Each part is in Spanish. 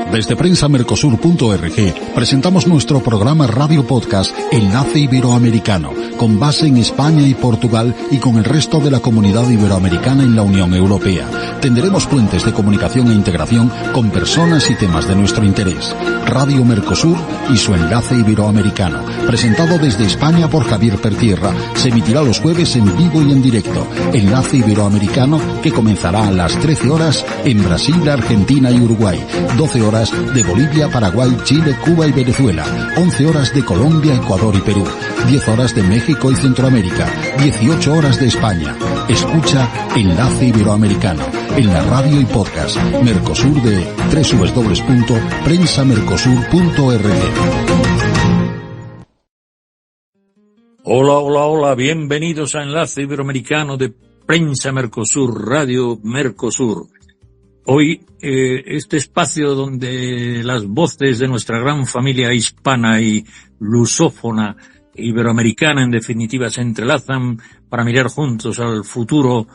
Desde prensamercosur.org presentamos nuestro programa Radio Podcast Enlace Iberoamericano, con base en España y Portugal y con el resto de la comunidad iberoamericana en la Unión Europea. Tenderemos puentes de comunicación e integración con personas y temas de nuestro interés. Radio Mercosur y su Enlace Iberoamericano, presentado desde España por Javier Pertierra, se emitirá los jueves en vivo y en directo. Enlace Iberoamericano, que comenzará a las 13 horas en Brasil, Argentina y Uruguay, 12 horas de Bolivia, Paraguay, Chile, Cuba y Venezuela, 11 horas de Colombia, Ecuador y Perú, 10 horas de México y Centroamérica, 18 horas de España. Escucha Enlace Iberoamericano en la radio y podcast Mercosur de www.prensamercosur.org. Hola, bienvenidos a Enlace Iberoamericano de Prensa Mercosur, Radio Mercosur. Hoy, este espacio donde las voces de nuestra gran familia hispana y lusófona iberoamericana, en definitiva, se entrelazan para mirar juntos al futuro,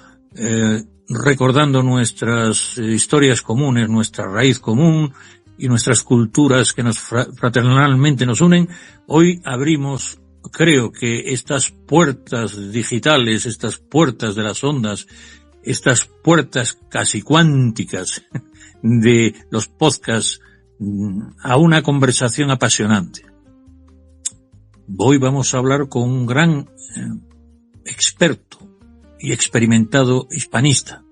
recordando nuestras historias comunes, nuestra raíz común y nuestras culturas que nos fraternalmente nos unen. Hoy abrimos, creo que estas puertas digitales, estas puertas de las ondas, estas puertas casi cuánticas de los podcasts a una conversación apasionante. Hoy vamos a hablar con un gran experto y experimentado hispanista.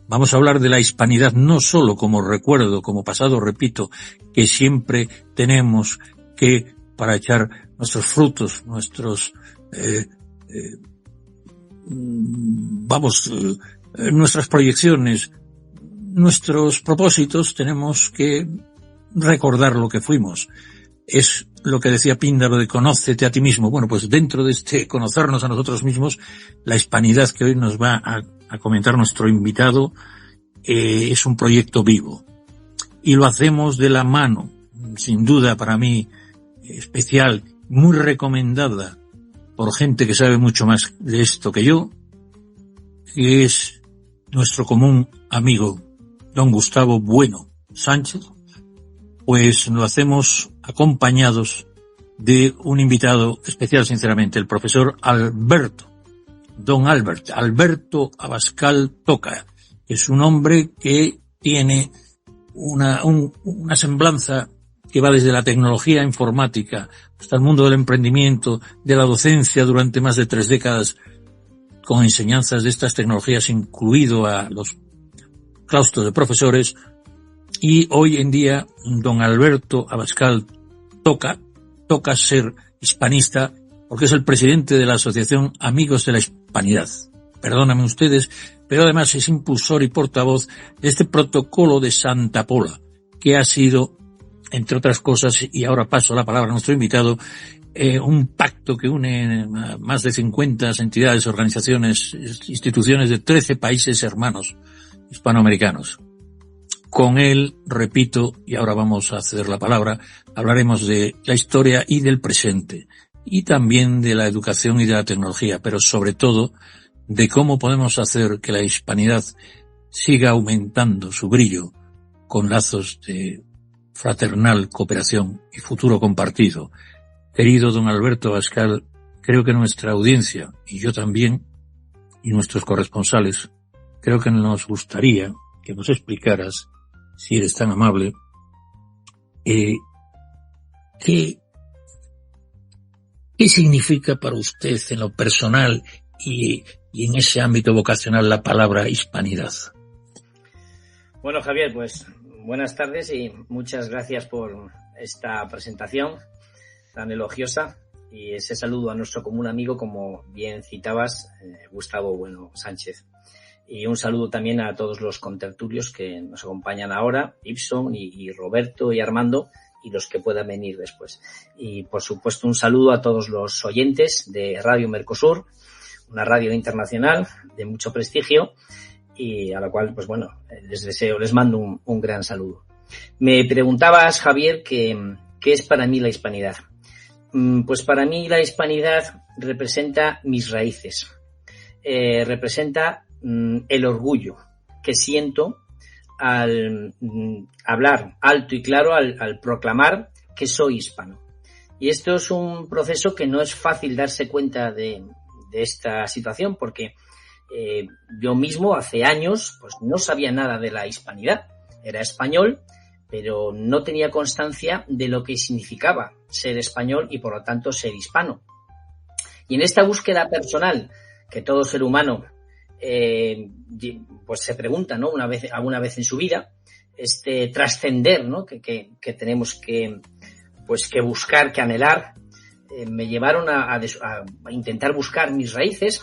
Vamos a hablar de la hispanidad no solo como recuerdo, como pasado, repito, que siempre tenemos que, para echar nuestros frutos, nuestros nuestras proyecciones, nuestros propósitos, tenemos que recordar lo que fuimos. Es lo que decía Píndaro de conócete a ti mismo. Bueno, pues dentro de este conocernos a nosotros mismos, la hispanidad que hoy nos va a comentar nuestro invitado es un proyecto vivo. Y lo hacemos de la mano, sin duda para mí, especial, muy recomendada por gente que sabe mucho más de esto que yo, que es nuestro común amigo, don Gustavo Bueno Sánchez. Pues lo hacemos acompañados de un invitado especial, sinceramente, el profesor Alberto Abascal Toca. Es un hombre que tiene una semblanza que va desde la tecnología informática hasta el mundo del emprendimiento, de la docencia durante más de 3 décadas, con enseñanzas de estas tecnologías, incluido a los claustros de profesores. Y hoy en día, don Alberto Abascal toca ser hispanista, porque es el presidente de la Asociación Amigos de la Hispanidad. Perdóname ustedes, pero además es impulsor y portavoz de este protocolo de Santa Pola, que ha sido, entre otras cosas, y ahora paso la palabra a nuestro invitado, un pacto que une a más de 50 entidades, organizaciones, instituciones de 13 países hermanos hispanoamericanos. Con él, repito, y ahora vamos a ceder la palabra, hablaremos de la historia y del presente, y también de la educación y de la tecnología, pero sobre todo de cómo podemos hacer que la hispanidad siga aumentando su brillo con lazos de fraternal cooperación y futuro compartido. Querido don Alberto Abascal, creo que nuestra audiencia, y yo también, y nuestros corresponsales, creo que nos gustaría que nos explicaras, si eres tan amable, ¿qué significa para usted en lo personal y en ese ámbito vocacional la palabra hispanidad? Bueno, Javier, pues buenas tardes y muchas gracias por esta presentación tan elogiosa y ese saludo a nuestro común amigo, como bien citabas, Gustavo Bueno Sánchez. Y un saludo también a todos los contertulios que nos acompañan ahora, Ibson y Roberto y Armando, y los que puedan venir después. Y por supuesto un saludo a todos los oyentes de Radio Mercosur, una radio internacional de mucho prestigio y a la cual, pues bueno, les mando un gran saludo. Me preguntabas, Javier, ¿qué es para mí la hispanidad? Pues para mí la hispanidad representa mis raíces, representa el orgullo que siento al hablar alto y claro, al proclamar que soy hispano. Y esto es un proceso que no es fácil darse cuenta de esta situación, porque yo mismo hace años pues no sabía nada de la hispanidad. Era español, pero no tenía constancia de lo que significaba ser español y por lo tanto ser hispano. Y en esta búsqueda personal que todo ser humano pues se pregunta, ¿no? Alguna vez en su vida, trascender, ¿no? que tenemos que buscar, que anhelar, me llevaron a intentar buscar mis raíces,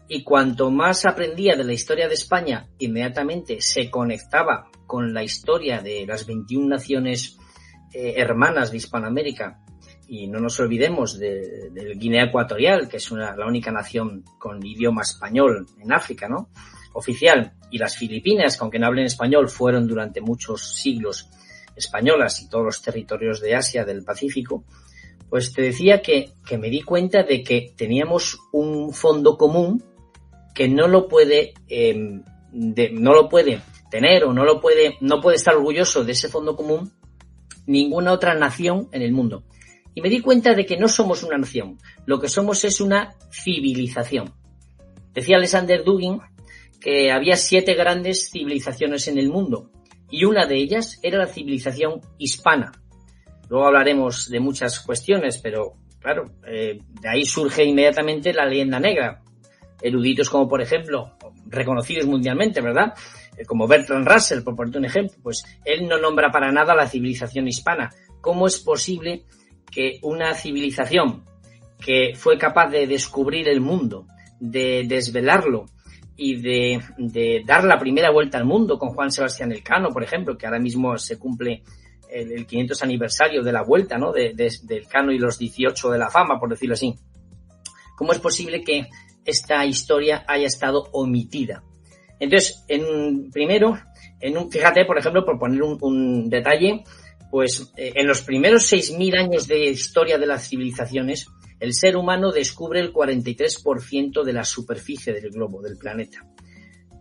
y cuanto más aprendía de la historia de España, inmediatamente se conectaba con la historia de las 21 naciones hermanas de Hispanoamérica. Y no nos olvidemos de Guinea Ecuatorial, que es la única nación con idioma español en África, ¿no? Oficial. Y las Filipinas, que aunque no hablen español, fueron durante muchos siglos españolas, y todos los territorios de Asia, del Pacífico. Pues te decía que me di cuenta de que teníamos un fondo común que no lo puede tener, o no puede estar orgulloso de ese fondo común ninguna otra nación en el mundo. Y me di cuenta de que no somos una nación, lo que somos es una civilización. Decía Alexander Dugin que había 7 grandes civilizaciones en el mundo, y una de ellas era la civilización hispana. Luego hablaremos de muchas cuestiones, pero claro, de ahí surge inmediatamente la leyenda negra. Eruditos como, por ejemplo, reconocidos mundialmente, ¿verdad? Como Bertrand Russell, por ponerte un ejemplo, pues él no nombra para nada la civilización hispana. ¿Cómo es posible que una civilización que fue capaz de descubrir el mundo, de desvelarlo y de dar la primera vuelta al mundo con Juan Sebastián Elcano, por ejemplo, que ahora mismo se cumple el 500 aniversario de la vuelta, ¿no? de Elcano y los 18 de la fama, por decirlo así? ¿Cómo es posible que esta historia haya estado omitida? Entonces, fíjate, por ejemplo, por poner un detalle, pues en los primeros 6.000 años de historia de las civilizaciones, el ser humano descubre el 43% de la superficie del globo, del planeta.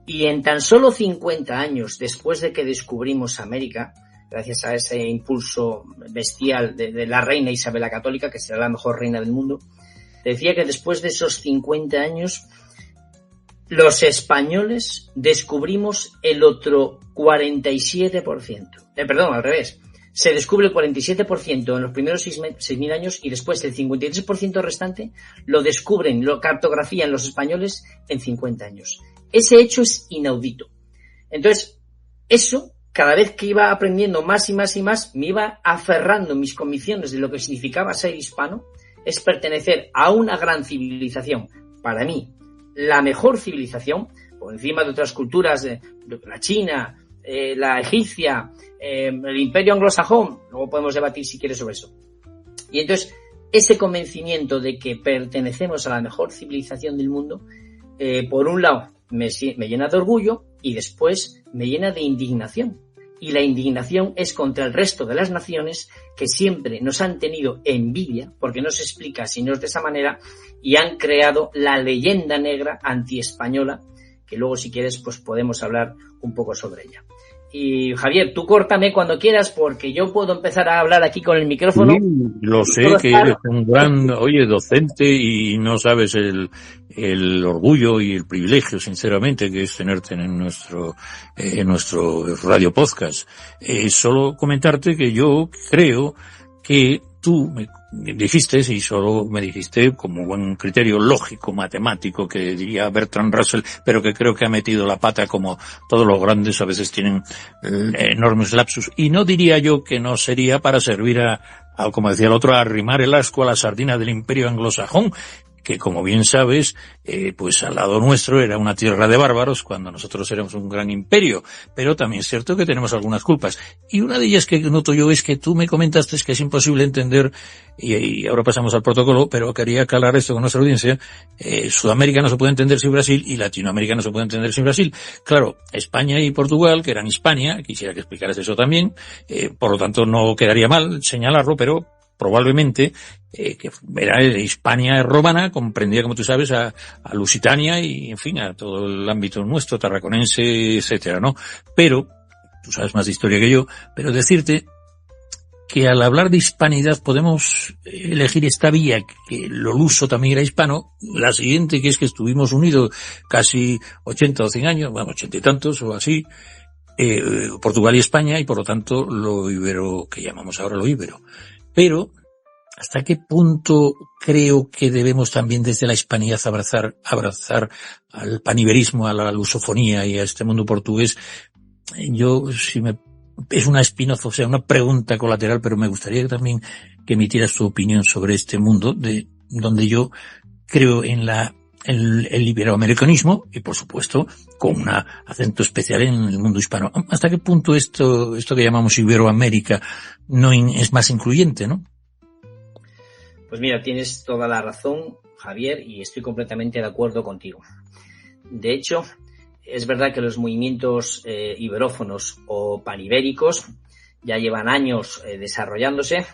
Y en tan solo 50 años después de que descubrimos América, gracias a ese impulso bestial de la reina Isabel la Católica, que será la mejor reina del mundo, decía que después de esos 50 años, los españoles descubrimos el otro 47%. Al revés. Se descubre el 47% en los primeros 6.000 años, y después el 53% restante lo cartografían los españoles en 50 años. Ese hecho es inaudito. Entonces, eso, cada vez que iba aprendiendo más y más y más, me iba aferrando mis convicciones de lo que significaba ser hispano, es pertenecer a una gran civilización. Para mí, la mejor civilización, por encima de otras culturas, de la China, la egipcia, el imperio anglosajón. Luego podemos debatir si quieres sobre eso. Y entonces, ese convencimiento de que pertenecemos a la mejor civilización del mundo, por un lado me llena de orgullo, y después me llena de indignación. Y la indignación es contra el resto de las naciones que siempre nos han tenido envidia, porque no se explica si no es de esa manera, y han creado la leyenda negra antiespañola, que luego, si quieres, pues podemos hablar un poco sobre ella. Y Javier, tú córtame cuando quieras, porque yo puedo empezar a hablar aquí con el micrófono. Sí, lo sé, que eres un gran, docente, y no sabes el orgullo y el privilegio, sinceramente, que es tenerte en nuestro radio podcast. Solo comentarte que yo creo que tú me dijiste, y solo me dijiste como buen criterio lógico, matemático, que diría Bertrand Russell, pero que creo que ha metido la pata, como todos los grandes a veces tienen enormes lapsus. Y no diría yo que no sería para servir como decía el otro, a arrimar el asco a la sardina del imperio anglosajón, que, como bien sabes, pues al lado nuestro era una tierra de bárbaros cuando nosotros éramos un gran imperio. Pero también es cierto que tenemos algunas culpas. Y una de ellas que noto yo es que tú me comentaste que es imposible entender, y ahora pasamos al protocolo, pero quería aclarar esto con nuestra audiencia. Sudamérica no se puede entender sin Brasil, y Latinoamérica no se puede entender sin Brasil. Claro, España y Portugal, que eran Hispania, quisiera que explicaras eso también, por lo tanto no quedaría mal señalarlo, pero probablemente que era Hispania romana, comprendía, como tú sabes, a Lusitania y, en fin, a todo el ámbito nuestro, tarraconense, etcétera, ¿no? Pero tú sabes más de historia que yo, pero decirte que al hablar de hispanidad podemos elegir esta vía, que el luso también era hispano, la siguiente, que es que estuvimos unidos casi 80 o 100 años, bueno, 80 y tantos o así, Portugal y España, y por lo tanto lo ibero, que llamamos ahora lo ibero. Pero, ¿hasta qué punto creo que debemos también desde la hispanidad abrazar al paniverismo, a la lusofonía y a este mundo portugués? Es una spin-off, o sea, una pregunta colateral, pero me gustaría también que emitieras tu opinión sobre este mundo, donde yo creo en el iberoamericanismo y, por supuesto, con un acento especial en el mundo hispano. ¿Hasta qué punto esto que llamamos Iberoamérica es más incluyente, no? Pues mira, tienes toda la razón, Javier, y estoy completamente de acuerdo contigo. De hecho, es verdad que los movimientos iberófonos o panibéricos ya llevan años desarrollándose.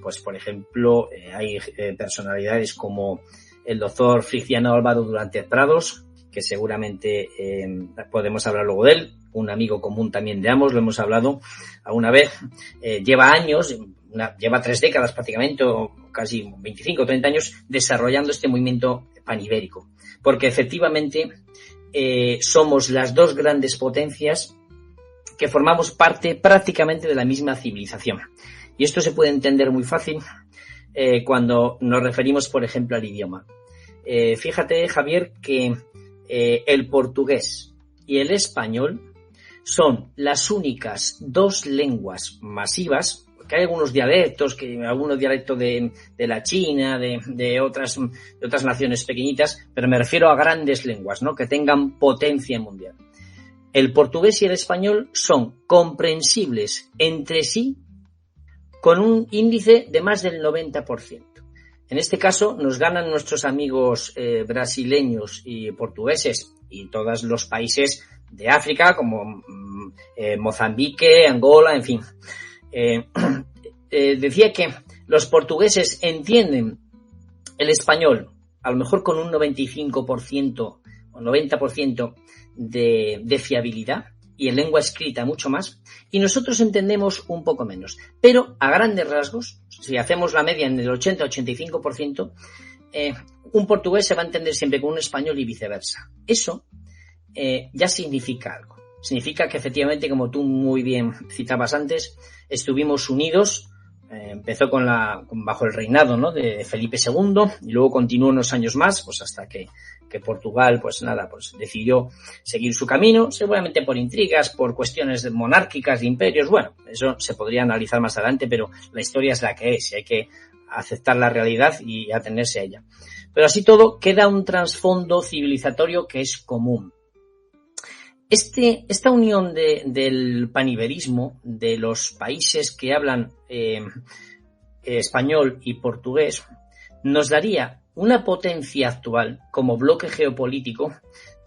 Pues, por ejemplo, hay personalidades como el doctor Friciano Álvaro Durantes Prados, que seguramente podemos hablar luego de él, un amigo común también de ambos, lo hemos hablado alguna vez. Lleva años, lleva 3 décadas prácticamente, o casi 25 o 30 años, desarrollando este movimiento panibérico, porque efectivamente somos las dos grandes potencias que formamos parte prácticamente de la misma civilización. Y esto se puede entender muy fácil cuando nos referimos, por ejemplo, al idioma. Fíjate, Javier, que el portugués y el español son las únicas 2 lenguas masivas, porque hay algunos dialectos de la China, de otras naciones pequeñitas, pero me refiero a grandes lenguas, ¿no?, que tengan potencia mundial. El portugués y el español son comprensibles entre sí con un índice de más del 90%. En este caso nos ganan nuestros amigos brasileños y portugueses y todos los países de África como Mozambique, Angola, en fin. Decía que los portugueses entienden el español a lo mejor con un 95% o 90% de fiabilidad, y en lengua escrita mucho más, y nosotros entendemos un poco menos. Pero a grandes rasgos, si hacemos la media en el 80-85%, un portugués se va a entender siempre con un español y viceversa. Eso ya significa algo. Significa que efectivamente, como tú muy bien citabas antes, estuvimos unidos. Empezó bajo el reinado, ¿no?, de Felipe II, y luego continuó unos años más, pues hasta que Portugal, pues decidió seguir su camino, seguramente por intrigas, por cuestiones monárquicas, de imperios. Bueno, eso se podría analizar más adelante, pero la historia es la que es, y hay que aceptar la realidad y atenerse a ella. Pero así todo, queda un trasfondo civilizatorio que es común. Esta unión del paniverismo, de los países que hablan español y portugués, nos daría una potencia actual como bloque geopolítico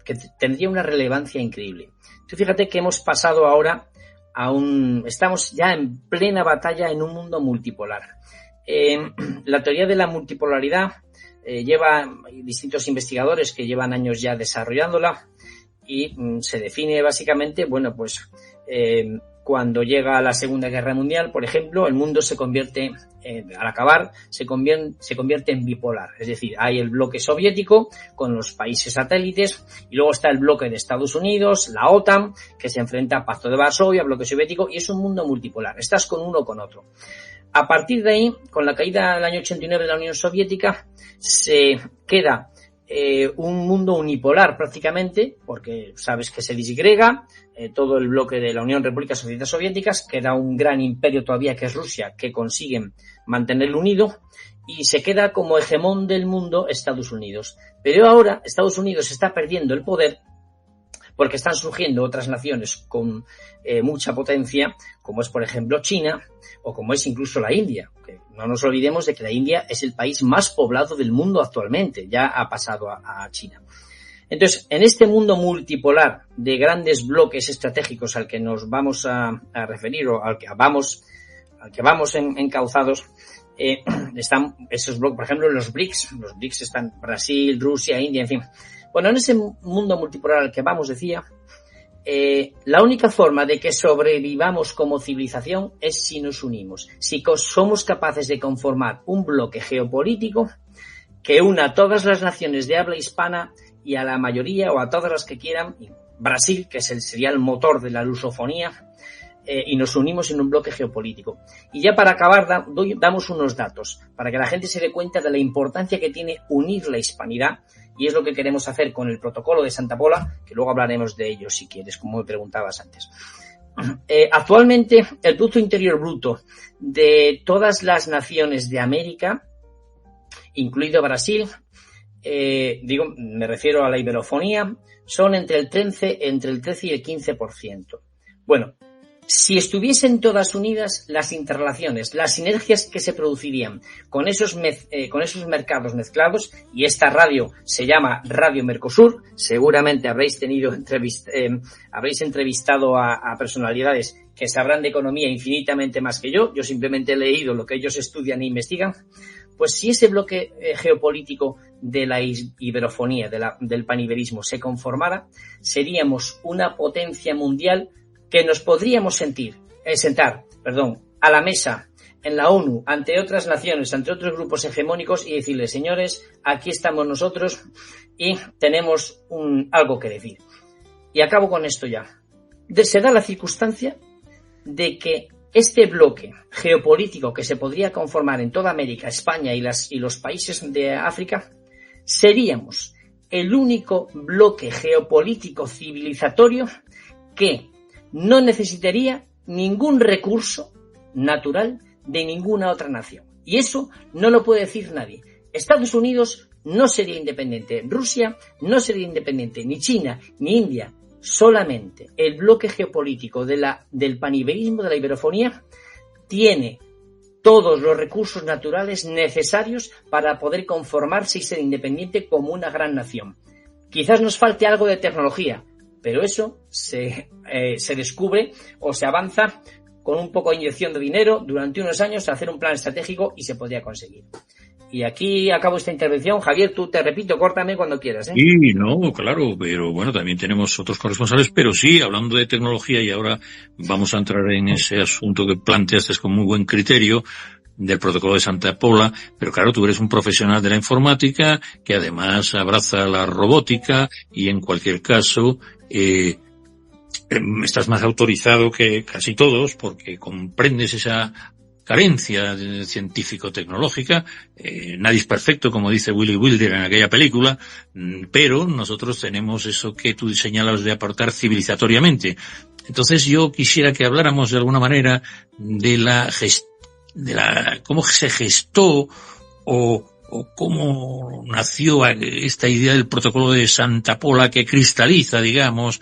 que tendría una relevancia increíble. Tú fíjate que hemos pasado ahora estamos ya en plena batalla en un mundo multipolar. La teoría de la multipolaridad lleva distintos investigadores que llevan años ya desarrollándola, y se define básicamente, cuando llega la Segunda Guerra Mundial, por ejemplo, el mundo se convierte, al acabar, se convierte en bipolar. Es decir, hay el bloque soviético con los países satélites, y luego está el bloque de Estados Unidos, la OTAN, que se enfrenta al Pacto de Varsovia, bloque soviético, y es un mundo multipolar. Estás con uno o con otro. A partir de ahí, con la caída del año 89 de la Unión Soviética, se queda un mundo unipolar prácticamente, porque sabes que se disgrega todo el bloque de la Unión República Socialistas Soviéticas, queda un gran imperio todavía que es Rusia, que consiguen mantenerlo unido, y se queda como hegemón del mundo Estados Unidos. Pero ahora Estados Unidos está perdiendo el poder porque están surgiendo otras naciones con mucha potencia, como es por ejemplo China, o como es incluso la India. Que no nos olvidemos de que la India es el país más poblado del mundo actualmente, ya ha pasado a China. Entonces, en este mundo multipolar de grandes bloques estratégicos al que nos vamos a referir, o al que vamos encauzados, están esos bloques, por ejemplo, los BRICS. Los BRICS están Brasil, Rusia, India, en fin. Bueno, en ese mundo multipolar al que vamos, decía, La única forma de que sobrevivamos como civilización es si nos unimos, si somos capaces de conformar un bloque geopolítico que una a todas las naciones de habla hispana y a la mayoría o a todas las que quieran, Brasil, que sería el motor de la lusofonía, y nos unimos en un bloque geopolítico. Y ya para acabar damos unos datos para que la gente se dé cuenta de la importancia que tiene unir la hispanidad, y es lo que queremos hacer con el protocolo de Santa Pola, que luego hablaremos de ello si quieres, como me preguntabas antes. Actualmente el Producto Interior Bruto de todas las naciones de América, incluido Brasil, me refiero a la iberofonía, son entre el 13 y el 15%. Bueno, si estuviesen todas unidas, las interrelaciones, las sinergias que se producirían con esos mercados mezclados, y esta radio se llama Radio Mercosur, seguramente habréis entrevistado a personalidades que sabrán de economía infinitamente más que yo simplemente he leído lo que ellos estudian e investigan. Pues si ese bloque geopolítico de la iberofonía, del paniberismo se conformara, seríamos una potencia mundial que nos podríamos sentar a la mesa en la ONU, ante otras naciones, ante otros grupos hegemónicos y decirles, señores, aquí estamos nosotros y tenemos algo que decir. Y acabo con esto ya. Se da la circunstancia de que este bloque geopolítico que se podría conformar en toda América, España y los países de África, seríamos el único bloque geopolítico civilizatorio que no necesitaría ningún recurso natural de ninguna otra nación. Y eso no lo puede decir nadie. Estados Unidos no sería independiente, Rusia no sería independiente, ni China, ni India. Solamente el bloque geopolítico del paniberismo, de la iberofonía, tiene todos los recursos naturales necesarios para poder conformarse y ser independiente como una gran nación. Quizás nos falte algo de tecnología, pero eso se descubre o se avanza con un poco de inyección de dinero durante unos años a hacer un plan estratégico y se podría conseguir. Y aquí acabo esta intervención. Javier, tú te repito, córtame cuando quieras, ¿eh? Sí, no, claro, pero bueno, también tenemos otros corresponsales, pero sí, hablando de tecnología, y ahora vamos a entrar en ese asunto que planteaste con muy buen criterio del protocolo de Santa Pola, pero claro, tú eres un profesional de la informática que además abraza la robótica y en cualquier caso estás más autorizado que casi todos porque comprendes esa carencia científico-tecnológica. Nadie es perfecto, como dice Willy Wilder en aquella película, pero nosotros tenemos eso que tú señalas de aportar civilizatoriamente. Entonces yo quisiera que habláramos de alguna manera de cómo se gestó o cómo nació esta idea del protocolo de Santa Pola que cristaliza, digamos,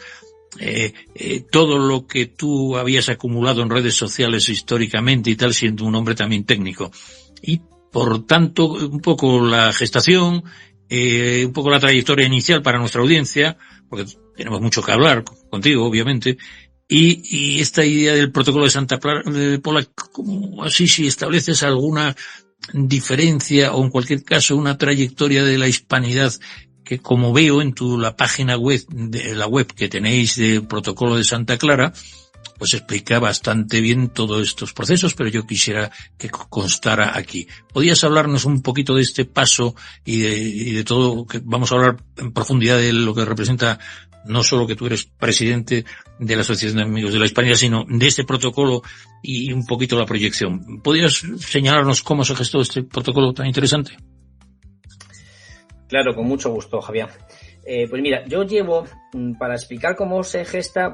todo lo que tú habías acumulado en redes sociales históricamente y tal, siendo un hombre también técnico. Y por tanto, un poco la gestación, un poco la trayectoria inicial para nuestra audiencia, porque tenemos mucho que hablar contigo, obviamente, y esta idea del protocolo de Santa Pola, como así, si estableces alguna diferencia o en cualquier caso una trayectoria de la hispanidad que, como veo en la página web, la web que tenéis del protocolo de Santa Clara, pues explica bastante bien todos estos procesos, pero yo quisiera que constara aquí. ¿Podrías hablarnos un poquito de este paso y de todo, que vamos a hablar en profundidad de lo que representa no solo que tú eres presidente de la Asociación de Amigos de la Hispanidad, sino de este protocolo y un poquito la proyección? ¿Podrías señalarnos cómo se gestó este protocolo tan interesante? Claro, con mucho gusto, Javier. Pues mira, yo llevo, para explicar cómo se gesta,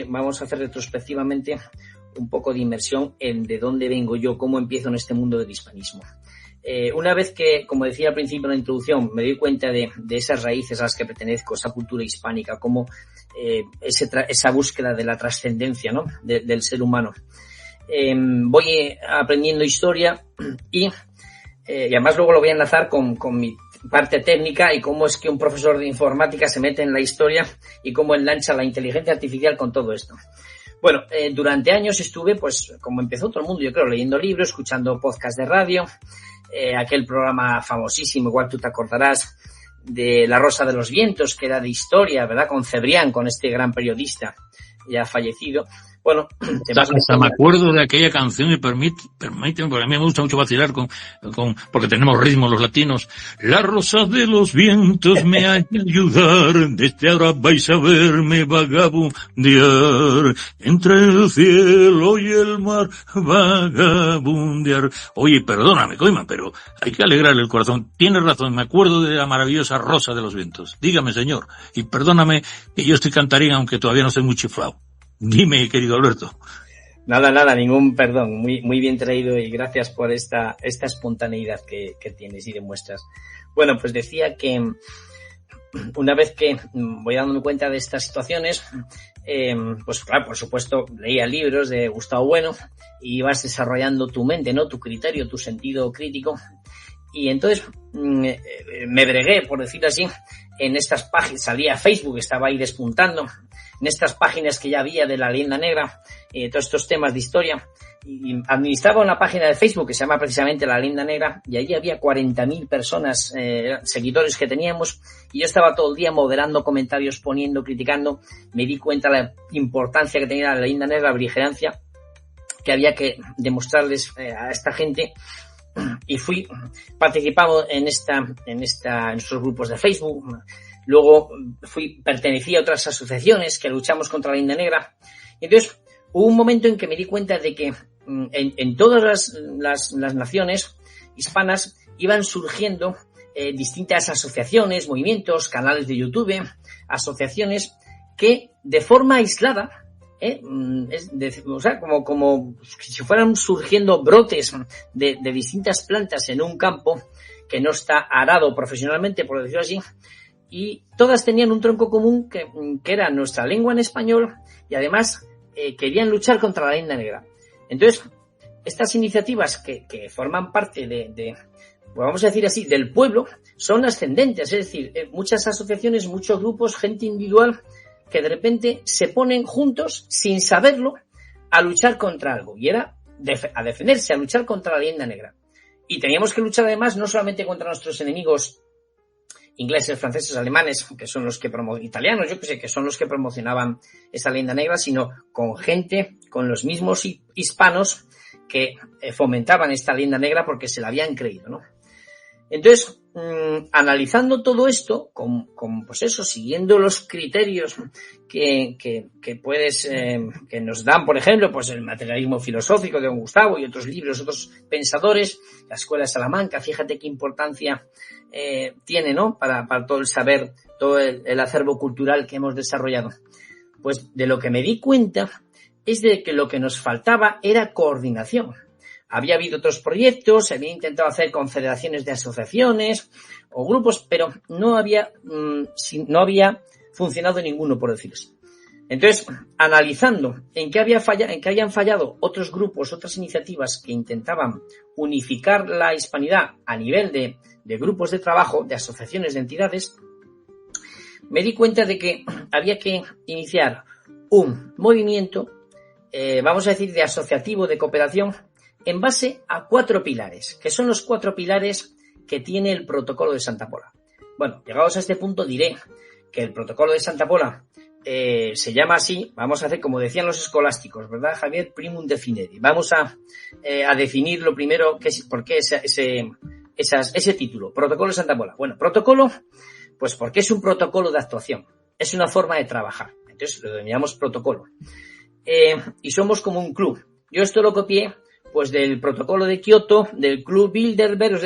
vamos a hacer retrospectivamente un poco de inmersión en de dónde vengo yo, cómo empiezo en este mundo del hispanismo. Una vez que, como decía al principio en la introducción, me doy cuenta de esas raíces a las que pertenezco, esa cultura hispánica, como esa búsqueda de la trascendencia, ¿no?, del ser humano. Voy aprendiendo historia y además luego lo voy a enlazar con mi parte técnica y cómo es que un profesor de informática se mete en la historia y cómo engancha la inteligencia artificial con todo esto. Bueno, durante años estuve, pues, como empezó todo el mundo, yo creo, leyendo libros, escuchando podcasts de radio, aquel programa famosísimo, igual tú te acordarás, de La Rosa de los Vientos, que era de historia, ¿verdad? Con Cebrián, con este gran periodista ya fallecido. Bueno, hasta me acuerdo de aquella canción y permíteme, porque a mí me gusta mucho vacilar porque tenemos ritmos los latinos. La rosa de los vientos me ha de ayudar, desde ahora vais a verme vagabundear, entre el cielo y el mar vagabundear. Oye, perdóname, Coima, pero hay que alegrarle el corazón. Tienes razón, me acuerdo de la maravillosa Rosa de los Vientos. Dígame, señor, y perdóname que yo estoy cantarín aunque todavía no estoy muy chiflado. Dime, querido Alberto. Nada, ningún perdón. Muy bien traído y gracias por esta espontaneidad que tienes y demuestras. Bueno, pues decía que una vez que voy dándome cuenta de estas situaciones, pues claro, por supuesto, leía libros de Gustavo Bueno y vas desarrollando tu mente, ¿no? Tu criterio, tu sentido crítico. Y entonces me bregué, por decirlo así, en estas páginas. Salía Facebook, estaba ahí despuntando, en estas páginas que ya había de la leyenda negra, todos estos temas de historia. Y administraba una página de Facebook que se llama precisamente La Leyenda Negra, y allí había 40.000 personas, seguidores que teníamos, y yo estaba todo el día moderando comentarios, poniendo, criticando. Me di cuenta de la importancia que tenía la Leyenda Negra, la beligerancia, que había que demostrarles a esta gente. Y fui participando en estos grupos de Facebook. Luego pertenecí a otras asociaciones que luchamos contra la leyenda negra. Y entonces hubo un momento en que me di cuenta de que en todas las naciones hispanas iban surgiendo distintas asociaciones, movimientos, canales de YouTube, asociaciones que de forma aislada, o sea, como si fueran surgiendo brotes de distintas plantas en un campo que no está arado profesionalmente, por decirlo así, y todas tenían un tronco común que era nuestra lengua en español, y además querían luchar contra la leyenda negra. Entonces, estas iniciativas que forman parte pues vamos a decir así, del pueblo, son ascendentes, es decir, muchas asociaciones, muchos grupos, gente individual, que de repente se ponen juntos, sin saberlo, a luchar contra algo. Y era a defenderse, a luchar contra la leyenda negra. Y teníamos que luchar además no solamente contra nuestros enemigos ingleses, franceses, alemanes, que son los que italianos, yo que sé, que son los que promocionaban esa leyenda negra, sino con gente, con los mismos hispanos que fomentaban esta leyenda negra porque se la habían creído, ¿no? Entonces, analizando todo esto, pues eso, siguiendo los criterios que nos dan, por ejemplo, pues el materialismo filosófico de don Gustavo y otros libros, otros pensadores, la Escuela de Salamanca, fíjate qué importancia tiene, ¿no? Para todo el saber, todo el acervo cultural que hemos desarrollado. Pues de lo que me di cuenta es de que lo que nos faltaba era coordinación. Había habido otros proyectos, se había intentado hacer confederaciones de asociaciones o grupos, pero no había funcionado ninguno, por decirlo así. Entonces, analizando en qué habían fallado otros grupos, otras iniciativas que intentaban unificar la hispanidad a nivel de grupos de trabajo, de asociaciones, de entidades, me di cuenta de que había que iniciar un movimiento, vamos a decir, de asociativo, de cooperación, en base a 4 pilares, que son los 4 pilares que tiene el Protocolo de Santa Pola. Bueno, llegados a este punto diré que el Protocolo de Santa Pola se llama así, vamos a hacer como decían los escolásticos, ¿verdad, Javier? Primum definere. Vamos a definir lo primero, por qué ese título, Protocolo de Santa Pola. Bueno, protocolo, pues porque es un protocolo de actuación, es una forma de trabajar, entonces lo denominamos protocolo. Y somos como un club. Yo esto lo copié pues del protocolo de Kioto, del Club Bilderberg,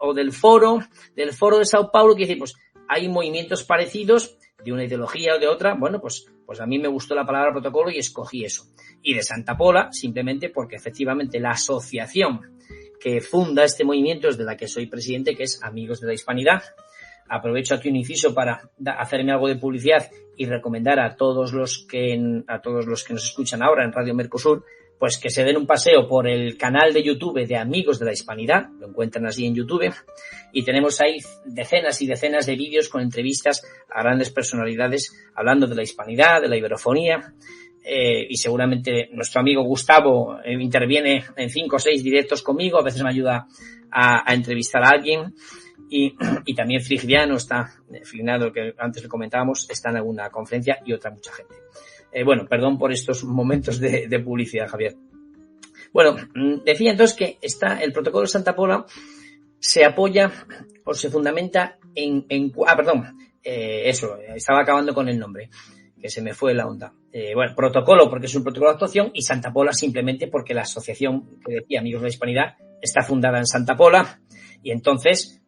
o del foro de Sao Paulo, que dice, pues hay movimientos parecidos de una ideología o de otra. Bueno, pues a mí me gustó la palabra protocolo y escogí eso. Y de Santa Pola, simplemente porque efectivamente la asociación que funda este movimiento es de la que soy presidente, que es Amigos de la Hispanidad. Aprovecho aquí un inciso para hacerme algo de publicidad y recomendar a todos los que nos escuchan ahora en Radio Mercosur, pues que se den un paseo por el canal de YouTube de Amigos de la Hispanidad, lo encuentran así en YouTube, y tenemos ahí decenas y decenas de vídeos con entrevistas a grandes personalidades hablando de la hispanidad, de la iberofonía, y seguramente nuestro amigo Gustavo interviene en 5 o 6 directos conmigo, a veces me ayuda a entrevistar a alguien, y también Frigdiano está, Frigdiano, que antes le comentábamos, está en alguna conferencia y otra mucha gente. Bueno, perdón por estos momentos de publicidad, Javier. Bueno, decía entonces que el protocolo de Santa Pola se apoya o se fundamenta estaba acabando con el nombre, que se me fue la onda. Protocolo porque es un protocolo de actuación y Santa Pola simplemente porque la asociación que decía Amigos de la Hispanidad está fundada en Santa Pola y entonces,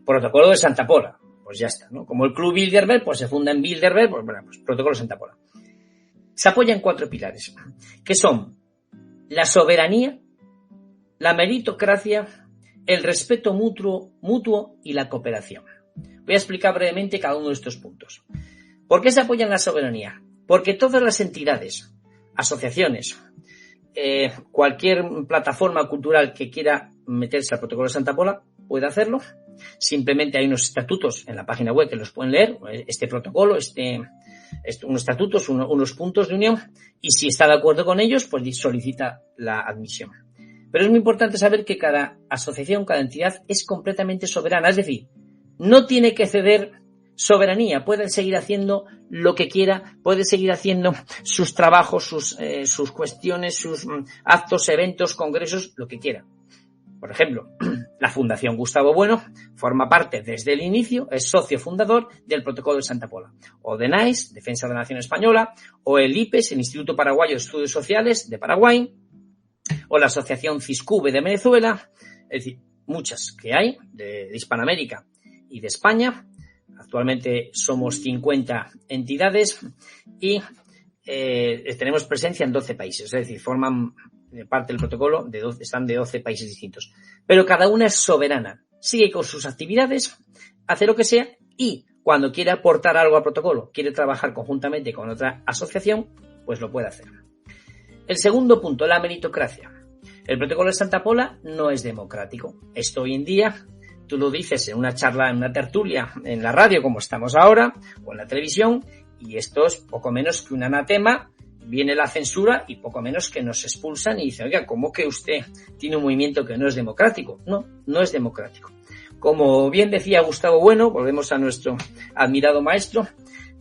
protocolo de Santa Pola, pues ya está, ¿no? Como el Club Bilderberg, pues se funda en Bilderberg, pues protocolo de Santa Pola. Se apoya en 4 pilares, que son la soberanía, la meritocracia, el respeto mutuo y la cooperación. Voy a explicar brevemente cada uno de estos puntos. ¿Por qué se apoya en la soberanía? Porque todas las entidades, asociaciones, cualquier plataforma cultural que quiera meterse al protocolo de Santa Pola puede hacerlo. Simplemente hay unos estatutos en la página web que los pueden leer, este protocolo, unos estatutos, unos puntos de unión, y si está de acuerdo con ellos, pues solicita la admisión. Pero es muy importante saber que cada asociación, cada entidad es completamente soberana, es decir, no tiene que ceder soberanía, puede seguir haciendo lo que quiera, puede seguir haciendo sus trabajos, sus cuestiones, sus actos, eventos, congresos, lo que quiera. Por ejemplo, la Fundación Gustavo Bueno forma parte desde el inicio, es socio fundador del Protocolo de Santa Pola. O DENAIS, Defensa de la Nación Española, o el IPES, el Instituto Paraguayo de Estudios Sociales de Paraguay, o la Asociación CISCUBE de Venezuela, es decir, muchas que hay de Hispanoamérica y de España. Actualmente somos 50 entidades y tenemos presencia en 12 países, es decir, forman parte del protocolo, están de 12 países distintos. Pero cada una es soberana, sigue con sus actividades, hace lo que sea y cuando quiere aportar algo al protocolo, quiere trabajar conjuntamente con otra asociación, pues lo puede hacer. El segundo punto, la meritocracia. El protocolo de Santa Pola no es democrático. Esto hoy en día, tú lo dices en una charla, en una tertulia, en la radio como estamos ahora, o en la televisión, y esto es poco menos que un anatema. Viene la censura y poco menos que nos expulsan y dicen, oiga, ¿cómo que usted tiene un movimiento que no es democrático? No, no es democrático. Como bien decía Gustavo Bueno, volvemos a nuestro admirado maestro,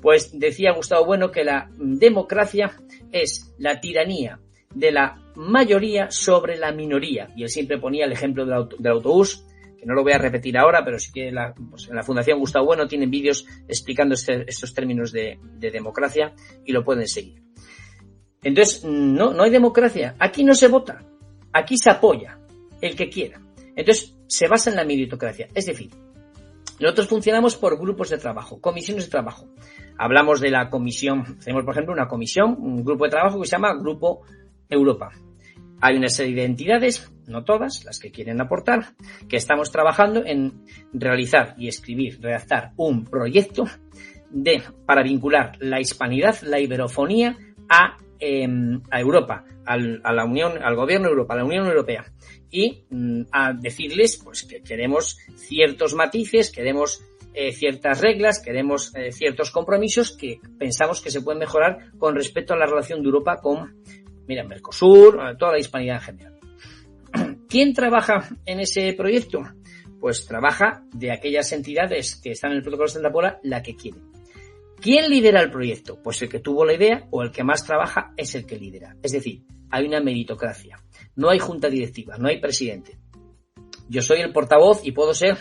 pues decía Gustavo Bueno que la democracia es la tiranía de la mayoría sobre la minoría. Y él siempre ponía el ejemplo del autobús, que no lo voy a repetir ahora, pero sí que en la Fundación Gustavo Bueno tienen vídeos explicando estos términos de democracia y lo pueden seguir. Entonces, no hay democracia. Aquí no se vota. Aquí se apoya el que quiera. Entonces, se basa en la meritocracia. Es decir, nosotros funcionamos por grupos de trabajo, comisiones de trabajo. Hablamos de la comisión, tenemos por ejemplo una comisión, un grupo de trabajo que se llama Grupo Europa. Hay una serie de entidades, no todas, las que quieren aportar, que estamos trabajando en realizar y escribir, redactar un proyecto para vincular la hispanidad, la iberofonía a Europa, a la Unión, al gobierno de Europa, a la Unión Europea, y a decirles pues que queremos ciertos matices, queremos ciertas reglas, queremos ciertos compromisos que pensamos que se pueden mejorar con respecto a la relación de Europa con, Mercosur, toda la hispanidad en general. ¿Quién trabaja en ese proyecto? Pues trabaja de aquellas entidades que están en el protocolo de Santa Pola, la que quiere. ¿Quién lidera el proyecto? Pues el que tuvo la idea o el que más trabaja es el que lidera. Es decir, hay una meritocracia. No hay junta directiva, no hay presidente. Yo soy el portavoz y puedo ser,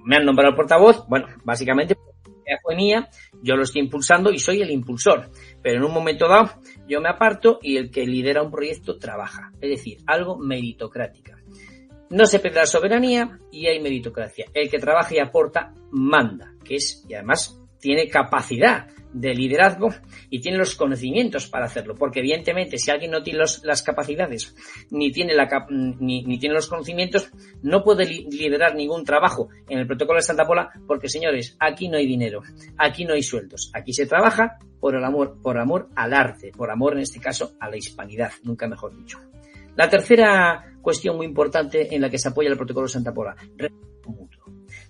me han nombrado el portavoz, bueno, básicamente la idea fue mía, yo lo estoy impulsando y soy el impulsor. Pero en un momento dado yo me aparto y el que lidera un proyecto trabaja. Es decir, algo meritocrática. No se pierde la soberanía y hay meritocracia. El que trabaja y aporta manda, y además tiene capacidad de liderazgo y tiene los conocimientos para hacerlo, porque evidentemente si alguien no tiene las capacidades ni tiene ni tiene los conocimientos, no puede liderar ningún trabajo en el protocolo de Santa Pola, porque señores, aquí no hay dinero, aquí no hay sueldos, aquí se trabaja por amor al arte, por amor en este caso a la hispanidad, nunca mejor dicho. La tercera cuestión muy importante en la que se apoya el protocolo de Santa Pola,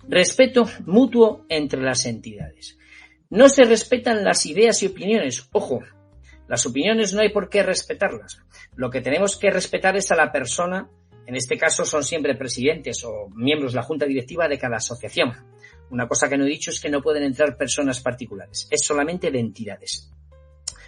respeto mutuo entre las entidades. No se respetan las ideas y opiniones. Ojo, las opiniones no hay por qué respetarlas. Lo que tenemos que respetar es a la persona En este caso son siempre presidentes o miembros de la junta directiva de cada asociación. Una cosa que no he dicho es que no pueden entrar personas particulares, es solamente de entidades.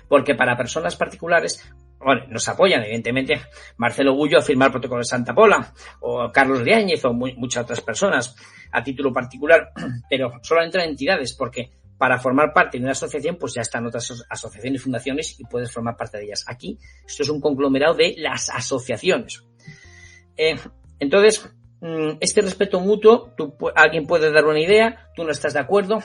Porque para personas particulares, bueno, nos apoyan, evidentemente, Marcelo Gullo a firmar el protocolo de Santa Pola, o Carlos Riáñez, o muchas otras personas a título particular, pero solo entran entidades, porque para formar parte de una asociación, pues ya están otras asociaciones y fundaciones y puedes formar parte de ellas. Aquí, esto es un conglomerado de las asociaciones. Entonces, este respeto mutuo, alguien puede dar una idea, tú no estás de acuerdo,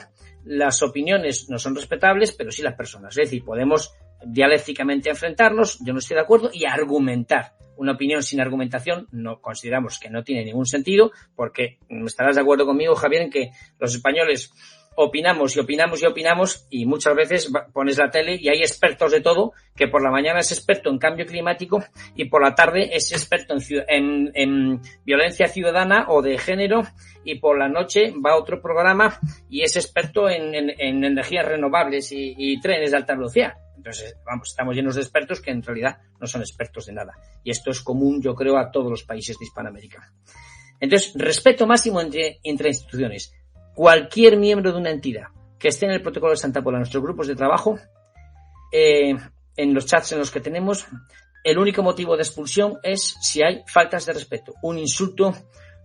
las opiniones no son respetables, pero sí las personas. Es decir, podemos dialécticamente enfrentarnos, yo no estoy de acuerdo, y argumentar. Una opinión sin argumentación no consideramos que no tiene ningún sentido, porque estarás de acuerdo conmigo, Javier, en que los españoles opinamos y opinamos y opinamos, y muchas veces pones la tele y hay expertos de todo, que por la mañana es experto en cambio climático y por la tarde es experto en violencia ciudadana o de género, y por la noche va a otro programa y es experto en energías renovables y trenes de alta velocidad. Entonces, vamos, estamos llenos de expertos que en realidad no son expertos de nada. Y esto es común, yo creo, a todos los países de Hispanoamérica. Entonces, respeto máximo entre instituciones. Cualquier miembro de una entidad que esté en el protocolo de Santa Pola, en nuestros grupos de trabajo, en los chats en los que tenemos, el único motivo de expulsión es si hay faltas de respeto. Un insulto,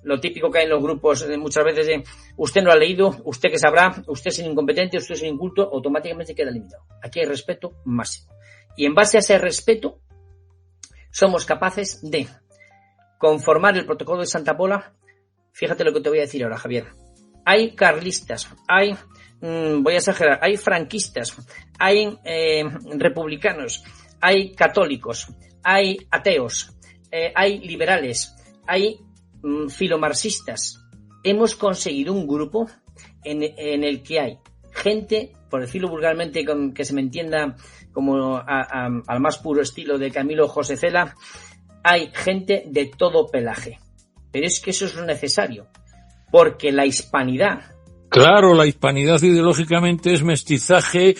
lo típico que hay en los grupos muchas veces de usted no ha leído, usted que sabrá, usted es un incompetente, usted es un inculto, automáticamente queda limitado. Aquí hay respeto máximo. Y en base a ese respeto, somos capaces de conformar el protocolo de Santa Pola. Fíjate lo que te voy a decir ahora, Javier. Hay carlistas, hay, voy a exagerar, hay franquistas, hay republicanos, hay católicos, hay ateos, hay liberales, hay filomarxistas. Hemos conseguido un grupo en el que hay gente, por decirlo vulgarmente, que se me entienda como al más puro estilo de Camilo José Cela, hay gente de todo pelaje. Pero es que eso es lo necesario. Porque la hispanidad... Claro, la hispanidad ideológicamente es mestizaje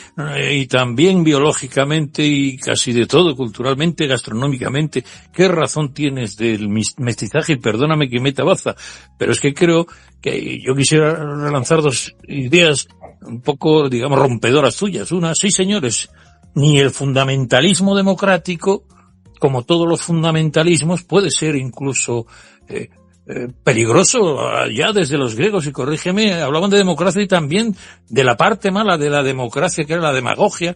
y también biológicamente y casi de todo, culturalmente, gastronómicamente. ¿Qué razón tienes del mestizaje? Y perdóname que meta baza, pero es que creo que yo quisiera relanzar dos ideas un poco, digamos, rompedoras tuyas. Una, sí señores, ni el fundamentalismo democrático, como todos los fundamentalismos, puede ser incluso... peligroso ya desde los griegos, y corrígeme, hablaban de democracia y también de la parte mala de la democracia, que era la demagogia,